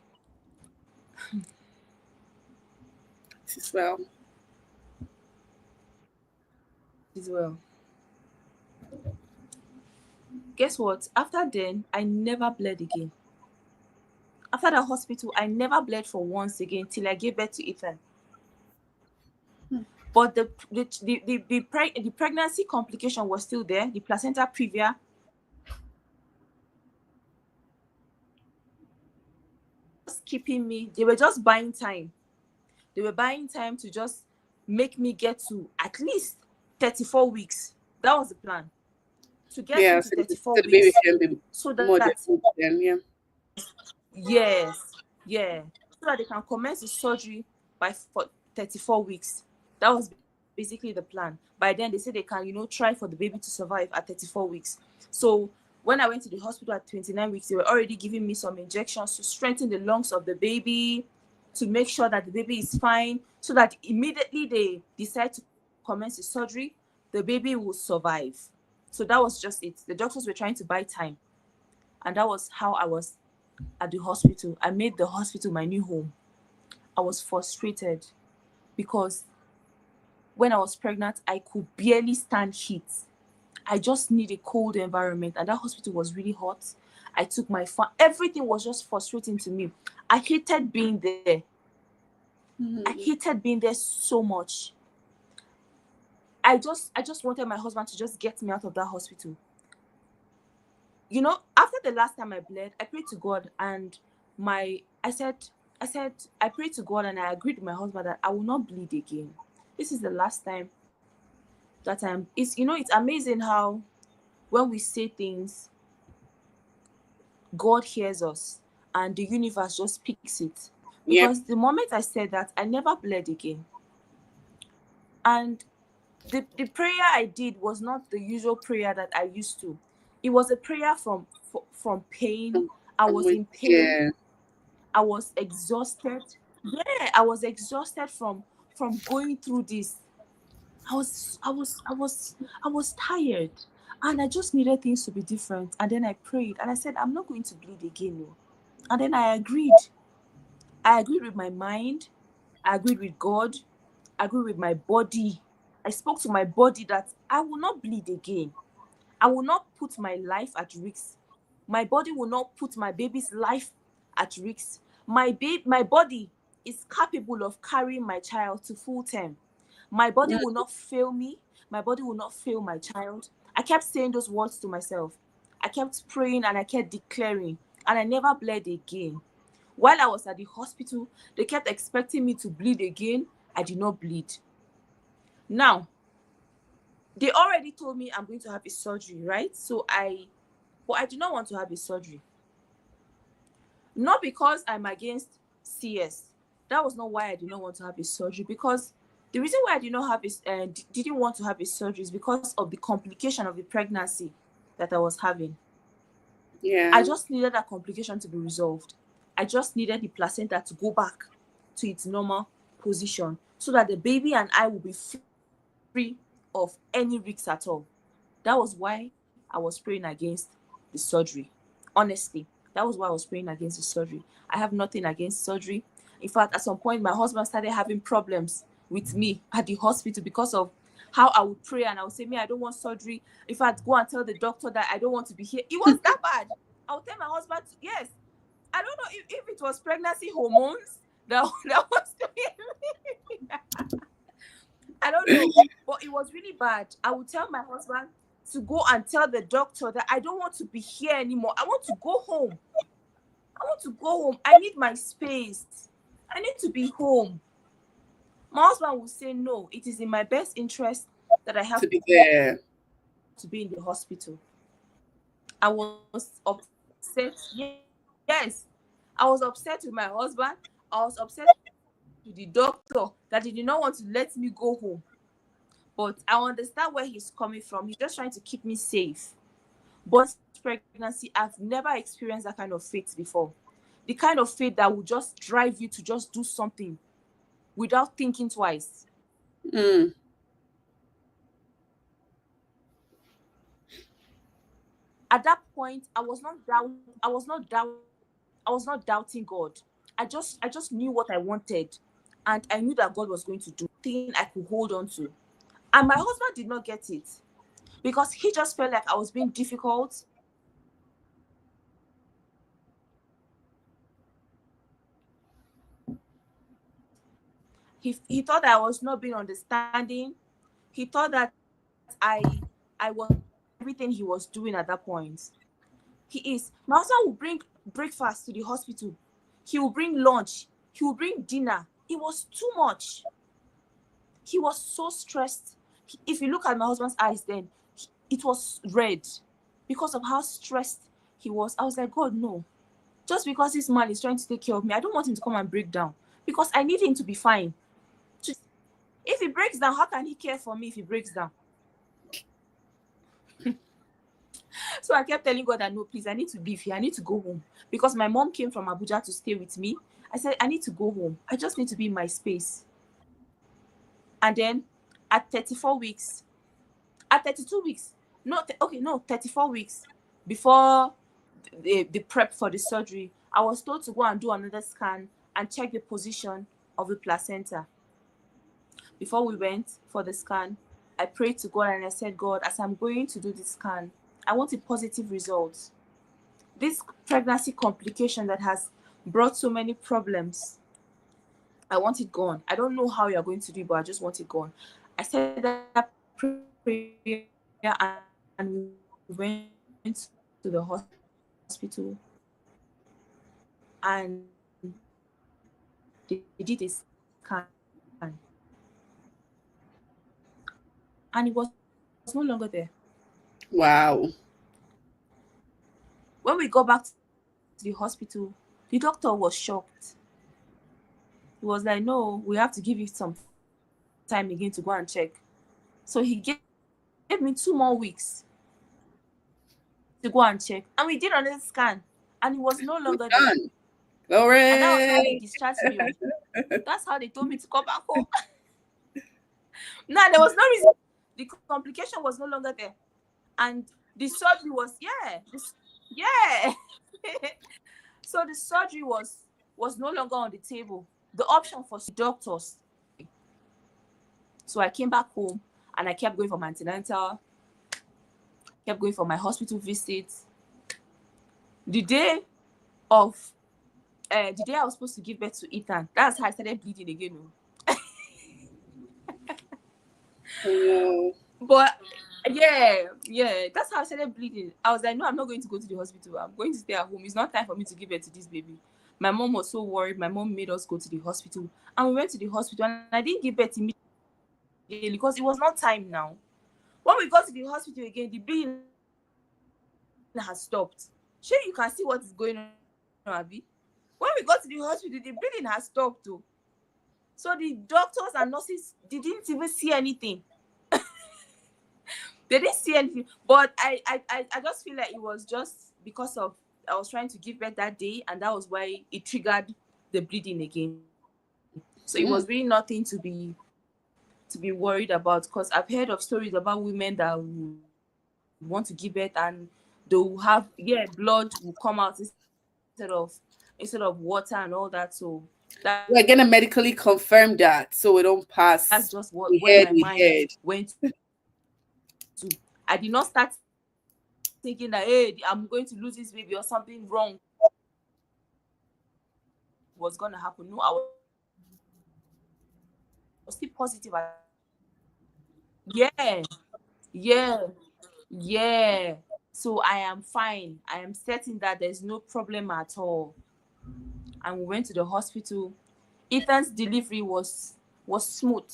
This is well. As well. Guess what? After then, I never bled again. After that hospital, I never bled for once again till I gave birth to Ethan. But the pregnancy complication was still there. The placenta previa. Just keeping me. They were just buying time. They were buying time to just make me get to at least 34 weeks. That was the plan. To get Yeah, me to so, 34 so the baby weeks can be so more that, developed then, yeah. yes, yeah, so that they can commence the surgery by 34 weeks. That was basically the plan. By then, they said they can, try for the baby to survive at 34 weeks. So when I went to the hospital at 29 weeks, they were already giving me some injections to strengthen the lungs of the baby, to make sure that the baby is fine, so that immediately they decide to commence the surgery, the baby will survive. So that was just it. The doctors were trying to buy time. And that was how I was at the hospital. I made the hospital my new home. I was frustrated because when I was pregnant, I could barely stand heat. I just need a cold environment, and that hospital was really hot. I took my fan. Everything was just frustrating to me. I hated being there. I Hmm. hated being there so much. I just wanted my husband to just get me out of that hospital. After the last time I bled, I prayed to God, and I said I prayed to God, and I agreed with my husband that I will not bleed again. This is the last time that it's amazing how when we say things, God hears us and the universe just picks it. Yep. Because the moment I said that, I never bled again. And the prayer I did was not the usual prayer that I used to. It was a prayer from pain. I I'm was with, in pain. yeah. I was exhausted. Yeah, I was exhausted from going through this. I was tired, and I just needed things to be different. And then I prayed, and I said, I'm not going to bleed again, no. And then I agreed. I agreed with my mind. I agreed with God. I agreed with my body. I spoke to my body that I will not bleed again. I will not put my life at risk. My body will not put my baby's life at risk. My body is capable of carrying my child to full term. My body will not fail me. My body will not fail my child. I kept saying those words to myself. I kept praying and I kept declaring, and I never bled again. While I was at the hospital, they kept expecting me to bleed again. I did not bleed. Now, they already told me I'm going to have a surgery, right? But I do not want to have a surgery. Not because I'm against CS. That was not why I did not want to have a surgery. Because the reason why I did not have didn't want to have a surgery is because of the complication of the pregnancy that I was having. I Yeah. just needed that complication to be resolved. I just needed the placenta to go back to its normal position so that the baby and I will be free of any risks at all. That was why I was praying against the surgery. Honestly, that was why I was praying against the surgery. I have nothing against surgery. In fact, at some point, my husband started having problems with me at the hospital because of how I would pray, and I would say, me, I don't want surgery. In fact, go and tell the doctor that I don't want to be here. It was that bad. I would tell my husband, yes. I don't know if it was pregnancy hormones that was doing. I don't know, but it was really bad. I would tell my husband to go and tell the doctor that I don't want to be here anymore. I want to go home. I want to go home. I need my space. I need to be home. My husband will say, no, it is in my best interest that I have To to be be in the there. hospital. I was upset. Yes. I was upset with my husband. I was upset with the doctor that he did not want to let me go home. But I understand where he's coming from. He's just trying to keep me safe. But in my first pregnancy, I've never experienced that kind of faith before. The kind of faith that will just drive you to just do something without thinking twice. Mm. At that point, I was not doubting God. I just knew what I wanted, and I knew that God was going to do thing I could hold on to. And my husband did not get it because he just felt like I was being difficult. He thought I was not being understanding. He thought that I was everything he was doing at that point. He is. My husband will bring breakfast to the hospital. He will bring lunch. He will bring dinner. It was too much. He was so stressed. If you look at my husband's eyes then, it was red because of how stressed he was. I was like, God, no. Just because this man is trying to take care of me, I don't want him to come and break down because I need him to be fine. If he breaks down, how can he care for me if he breaks down? So I kept telling God that no, please, I need to leave here. I need to go home because my mom came from Abuja to stay with me. I said, I need to go home. I just need to be in my space. And then at 34 weeks, at 32 weeks, no, 34 weeks before the prep for the surgery, I was told to go and do another scan and check the position of the placenta. Before we went for the scan, I prayed to God and I said, God, as I'm going to do this scan, I want a positive result. This pregnancy complication that has brought so many problems, I want it gone. I don't know how you're going to do it, but I just want it gone. I said that prayer and we went to the hospital and they did a scan. And it was no longer there. Wow. When we got back to the hospital, the doctor was shocked. He was like, no, we have to give you some time again to go and check. So he gave me 2 more weeks to go and check. And we did another scan, and it was no longer there. We're And that was done. how they discharged me. Oh. Glory. That's how they told me to come back home. Now there was no reason. The complication was no longer there. And the surgery was, yeah. So the surgery was no longer on the table. The option for doctors. So I came back home and I kept going for my antenatal, kept going for my hospital visits. The day of the day I was supposed to give birth to Ethan, that's how I started bleeding again. Oh, But yeah, that's how I started bleeding. I was like, no, I'm not going to go to the hospital. I'm going to stay at home. It's not time for me to give birth to this baby. My mom was so worried. My mom made us go to the hospital. And we went to the hospital and I didn't give birth immediately because it was not time now. When we got to the hospital again, the bleeding has stopped. Sure, you can see what is going on, Abby. When we got to the hospital, the bleeding has stopped. Oh. So the doctors and nurses didn't even see anything. They didn't see anything. But I just feel like it was just because of I was trying to give birth that day, and that was why it triggered the bleeding again. So it was really nothing mm. to be worried about, because I've heard of stories about women that would want to give birth and they will have blood will come out instead of water and all that. So that's just We're gonna medically confirm that so we don't pass where my we mind heard we heard. went to. I did not start thinking that, hey, I'm going to lose this baby or something wrong was gonna happen. No, I was still positive at that point. Yeah, yeah, yeah. So I am fine. I am certain that there's no problem at all. and we went to the hospital. Ethan's delivery was smooth.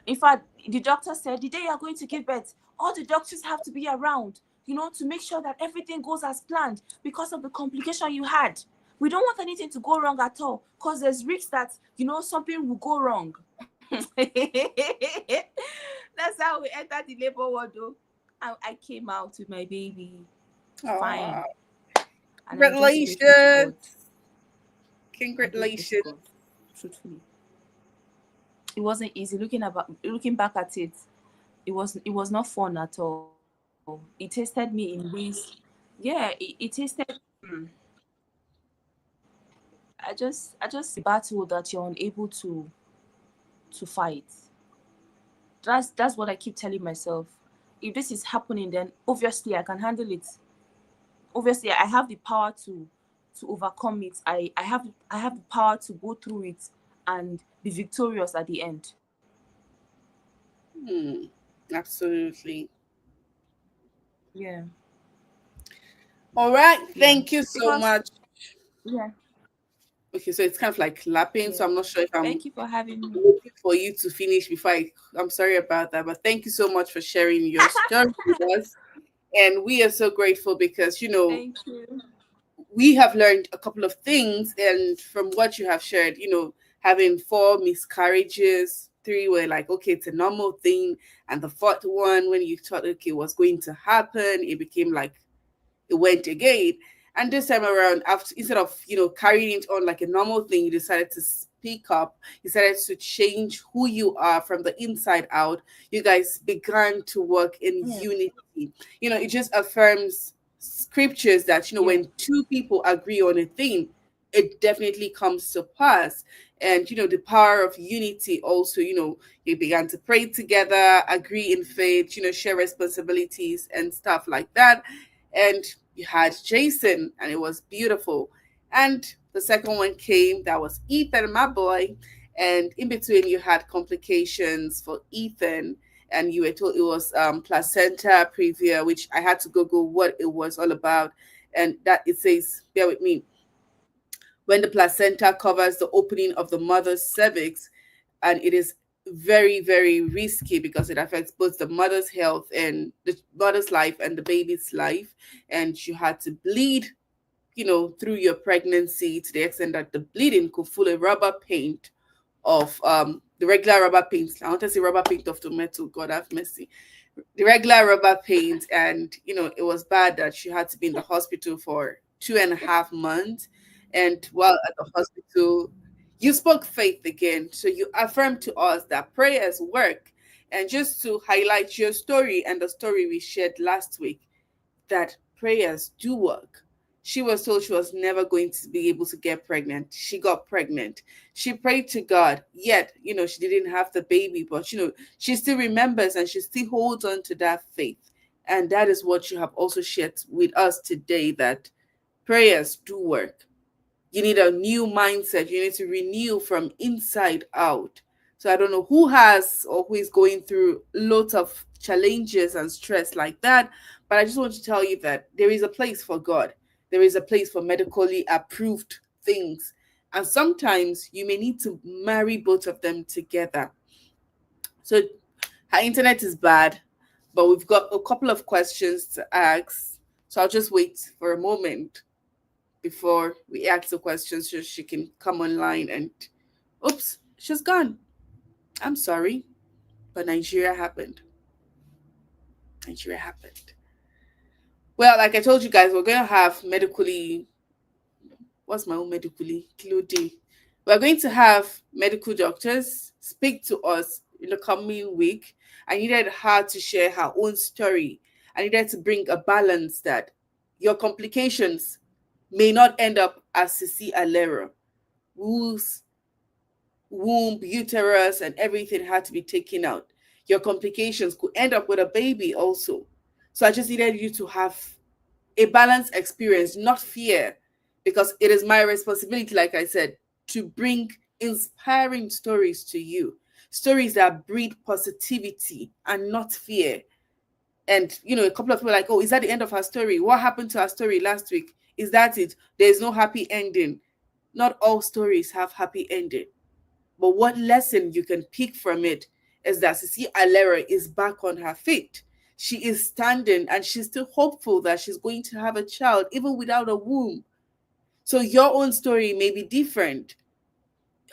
In fact, the doctor said the day you are going to give birth, all the doctors have to be around, to make sure that everything goes as planned because of the complication you had. We don't want anything to go wrong at all because there's risk that, something will go wrong. That's how we entered the labor ward, though. I came out with my baby Oh, fine, and I'm just grateful to God. congratulations. I'm grateful to Congratulations. God, truthfully. It wasn't easy looking back at it. It was not fun at all. It tasted me in ways. Yeah, it tasted. mm, I just battle that you're unable to fight. That's what I keep telling myself. If this is happening, then obviously I can handle it. Obviously I have the power to overcome it. I have the power to go through it and be victorious at the end. Hmm, absolutely. Yeah, All right. yeah. Thank you so Because much. yeah, Okay, so it's kind of like lapping, yeah. so I'm not sure if I'm Thank you for having me. waiting for you to finish before I'm sorry about that, but thank you so much for sharing your story with us. And we are so grateful because, Thank you. we have learned a couple of things. And from what you have shared, having four miscarriages, three were like, okay, it's a normal thing. And the fourth one, when you thought, okay, what's going to happen, it became like it went again. And this time around, after instead of carrying it on like a normal thing, you decided to speak up. You decided to change who you are from the inside out. You guys began to work in Yeah, unity. It just affirms scriptures that yeah, when two people agree on a thing, it definitely comes to pass. And the power of unity also. You began to pray together, agree in faith, share responsibilities and stuff like that. And you had Jason, and it was beautiful. And the second one came, that was Ethan, my boy. And in between, you had complications for Ethan, and you were told it was placenta previa, which I had to Google what it was all about. And that it says, bear with me, when the placenta covers the opening of the mother's cervix, and it is very, very risky because it affects both the mother's health and the mother's life and the baby's life. And you had to bleed, through your pregnancy to the extent that the bleeding could full a rubber paint of the regular rubber paint. I want to say rubber paint of tomato. God have mercy. The regular rubber paint, and it was bad that she had to be in the hospital for 2.5 months. And while at the hospital, you spoke faith again. So you affirmed to us that prayers work. And just to highlight your story and the story we shared last week, that prayers do work. She was told she was never going to be able to get pregnant. She got pregnant. She prayed to God, yet, she didn't have the baby, but, she still remembers and she still holds on to that faith. And that is what you have also shared with us today, that prayers do work. You need a new mindset. You need to renew from inside out. So I don't know who has or who is going through lots of challenges and stress like that, but I just want to tell you that there is a place for God. There is a place for medically approved things. And sometimes you may need to marry both of them together. So her internet is bad, but we've got a couple of questions to ask. So I'll just wait for a moment before we ask the questions so she can come online. And oops, she's gone. I'm sorry, but Nigeria happened. Nigeria happened. Well, like I told you guys, we're going to have medically, what's my own medically? Kilo day. We're going to have medical doctors speak to us in the coming week. I needed her to share her own story. I needed to bring a balance that your complications may not end up as Sisi Alera, whose womb, uterus, and everything had to be taken out. Your complications could end up with a baby also. So I just needed you to have a balanced experience, not fear, because it is my responsibility, like I said, to bring inspiring stories to you. Stories that breed positivity and not fear. And a couple of people are like, oh, is that the end of her story? What happened to her story last week? Is that it? There's no happy ending. Not all stories have happy ending. But what lesson you can pick from it is that Sisi Alera is back on her feet. She is standing and she's still hopeful that she's going to have a child even without a womb. So your own story may be different.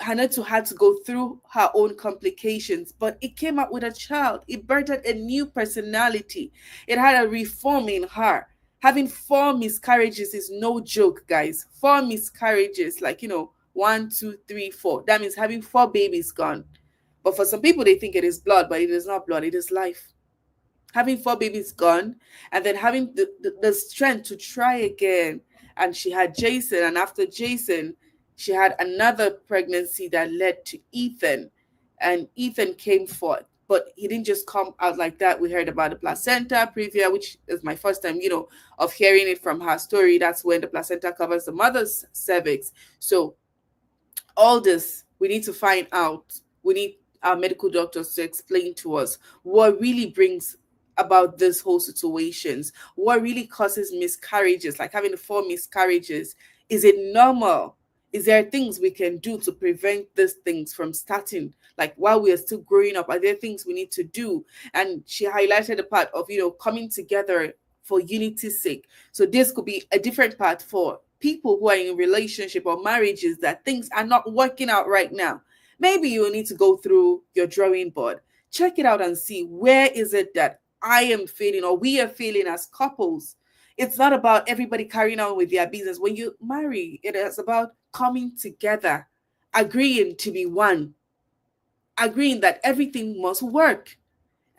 Hannatu had to go through her own complications, but it came out with a child. It birthed a new personality. It had a reform in her. Having four miscarriages is no joke, guys. Four miscarriages, like, one, two, three, four. That means having four babies gone. But for some people, they think it is blood, but it is not blood, it is life. Having four babies gone, and then having the strength to try again. And she had Jason, and after Jason, she had another pregnancy that led to Ethan, and Ethan came forth. But he didn't just come out like that. We heard about the placenta previa, which is my first time, of hearing it from her story. That's when the placenta covers the mother's cervix. So all this we need to find out. We need our medical doctors to explain to us what really brings about this whole situations, what really causes miscarriages, like having four miscarriages. Is it normal? Is there things we can do to prevent these things from starting, like while we are still growing up? Are there things we need to do? And she highlighted the part of coming together for unity's sake. So this could be a different part for people who are in a relationship or marriages that things are not working out right now. Maybe you need to go through your drawing board, check it out and see where is it that I am failing or we are failing as couples. It's not about everybody carrying on with their business. When you marry, it is about coming together, agreeing to be one, agreeing that everything must work.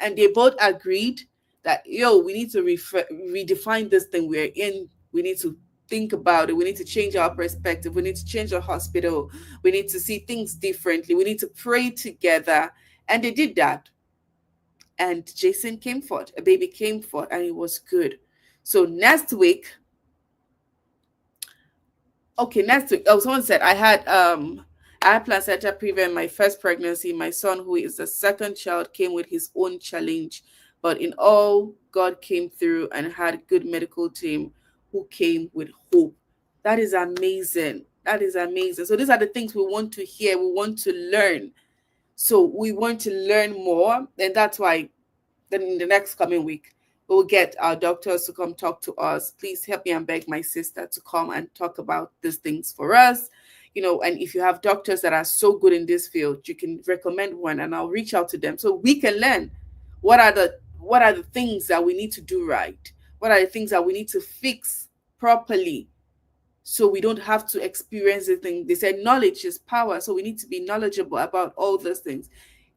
And they both agreed that, we need to redefine this thing we're in. We need to think about it. We need to change our perspective. We need to change our hospital. We need to see things differently. We need to pray together. And they did that. And Jason came forth. A baby came forth, and it was good. So next week, someone said I had placenta previa in my first pregnancy. My son, who is the second child, came with his own challenge. But in all, God came through and had a good medical team who came with hope. That is amazing. That is amazing. So these are the things we want to hear. We want to learn. So we want to learn more. And that's why then in the next coming week, we'll get our doctors to come talk to us. Please help me and beg my sister to come and talk about these things for us. And if you have doctors that are so good in this field, you can recommend one and I'll reach out to them so we can learn what are the things that we need to do right? What are the things that we need to fix properly so we don't have to experience the thing? They said knowledge is power, so we need to be knowledgeable about all those things.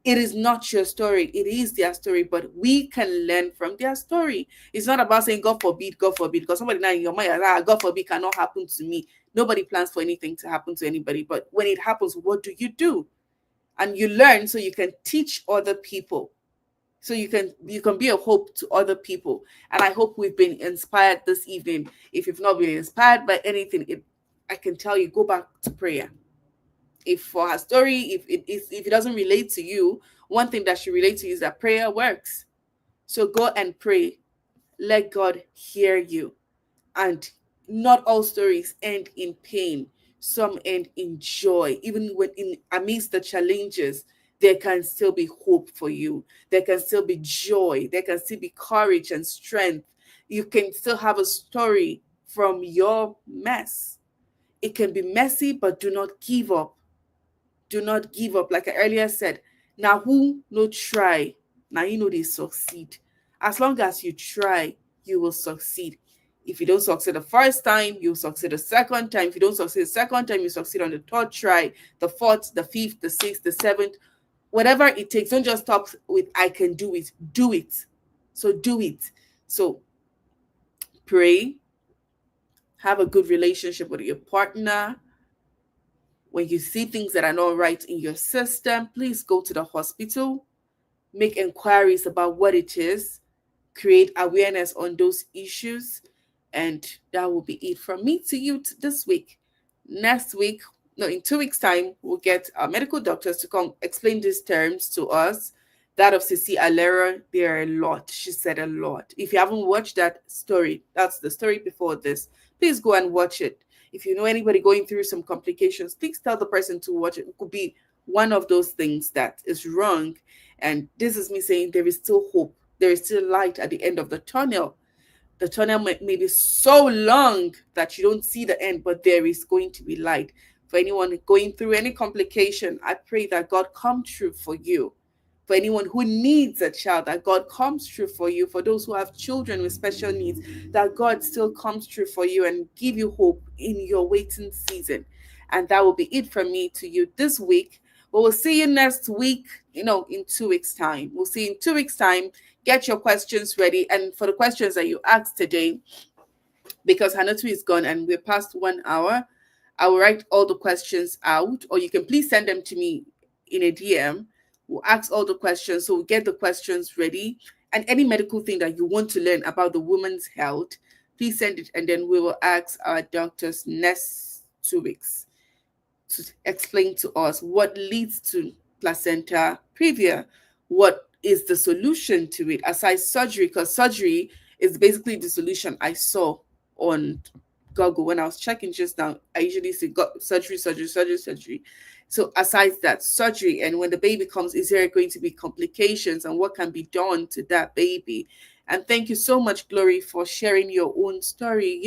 It is not your story, it is their story, but we can learn from their story. It's not about saying God forbid, because somebody now in your mind, God forbid cannot happen to me. Nobody plans for anything to happen to anybody, but when it happens, what do you do? And you learn so you can teach other people, so you can be a hope to other people. And I hope we've been inspired this evening. If you've not been inspired by anything, I can tell you, go back to prayer. If for her story, if it doesn't relate to you, one thing that should relate to you is that prayer works. So go and pray. Let God hear you. And not all stories end in pain. Some end in joy. Even when amidst the challenges, there can still be hope for you. There can still be joy. There can still be courage and strength. You can still have a story from your mess. It can be messy, but do not give up. Do not give up. Like I earlier said, now who no try, now they succeed. As long as you try, you will succeed. If you don't succeed the first time, you'll succeed the second time. If you don't succeed the second time, you succeed on the third try, the fourth, the fifth, the sixth, the seventh, whatever it takes. Don't just stop with I can do it. Do it. So do it. So pray. Have a good relationship with your partner. When you see things that are not right in your system, please go to the hospital, make inquiries about what it is, create awareness on those issues, and that will be it from me to you this week. Next week, no, in 2 weeks' time, we'll get our medical doctors to come explain these terms to us. That of Sisi Alera, there are a lot. She said a lot. If you haven't watched that story, that's the story before this, please go and watch it. If you know anybody going through some complications, please tell the person to watch it. It could be one of those things that is wrong. And this is me saying there is still hope. There is still light at the end of the tunnel. The tunnel may be so long that you don't see the end, but there is going to be light. For anyone going through any complication, I pray that God come true for you. For anyone who needs a child, that God comes true for you. For those who have children with special needs, that God still comes true for you and give you hope in your waiting season. And that will be it from me to you this week. But we'll see you next week, in 2 weeks' time. We'll see you in 2 weeks' time. Get your questions ready. And for the questions that you asked today, because Hannatu is gone and we're past 1 hour, I will write all the questions out, or you can please send them to me in a DM. We'll ask all the questions, so we'll get the questions ready. And any medical thing that you want to learn about the woman's health, please send it, and then we will ask our doctors next 2 weeks to explain to us what leads to placenta previa, what is the solution to it aside surgery, because surgery is basically the solution I saw on Google when I was checking just now. I usually say surgery, surgery, surgery, surgery. So aside that surgery, and when the baby comes, is there going to be complications, and what can be done to that baby? And thank you so much, Glory, for sharing your own story.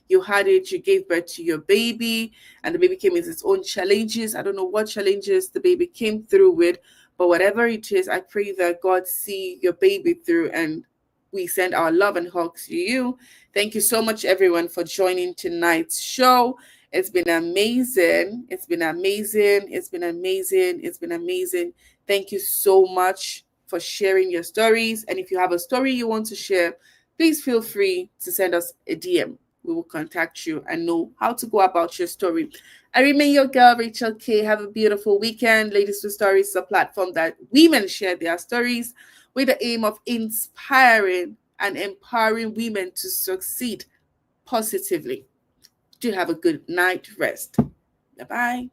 You had it, you gave birth to your baby, and the baby came with its own challenges. I don't know what challenges the baby came through with, but whatever it is, I pray that God see your baby through, and we send our love and hugs to you. Thank you so much, everyone, for joining tonight's show. It's been amazing. It's been amazing. It's been amazing. It's been amazing. Thank you so much for sharing your stories. And if you have a story you want to share, please feel free to send us a DM. We will contact you and know how to go about your story. I remain your girl, Racheal Kay. Have a beautiful weekend. Ladies with Stories is a platform that women share their stories with the aim of inspiring and empowering women to succeed positively. Do have a good night rest. Bye bye.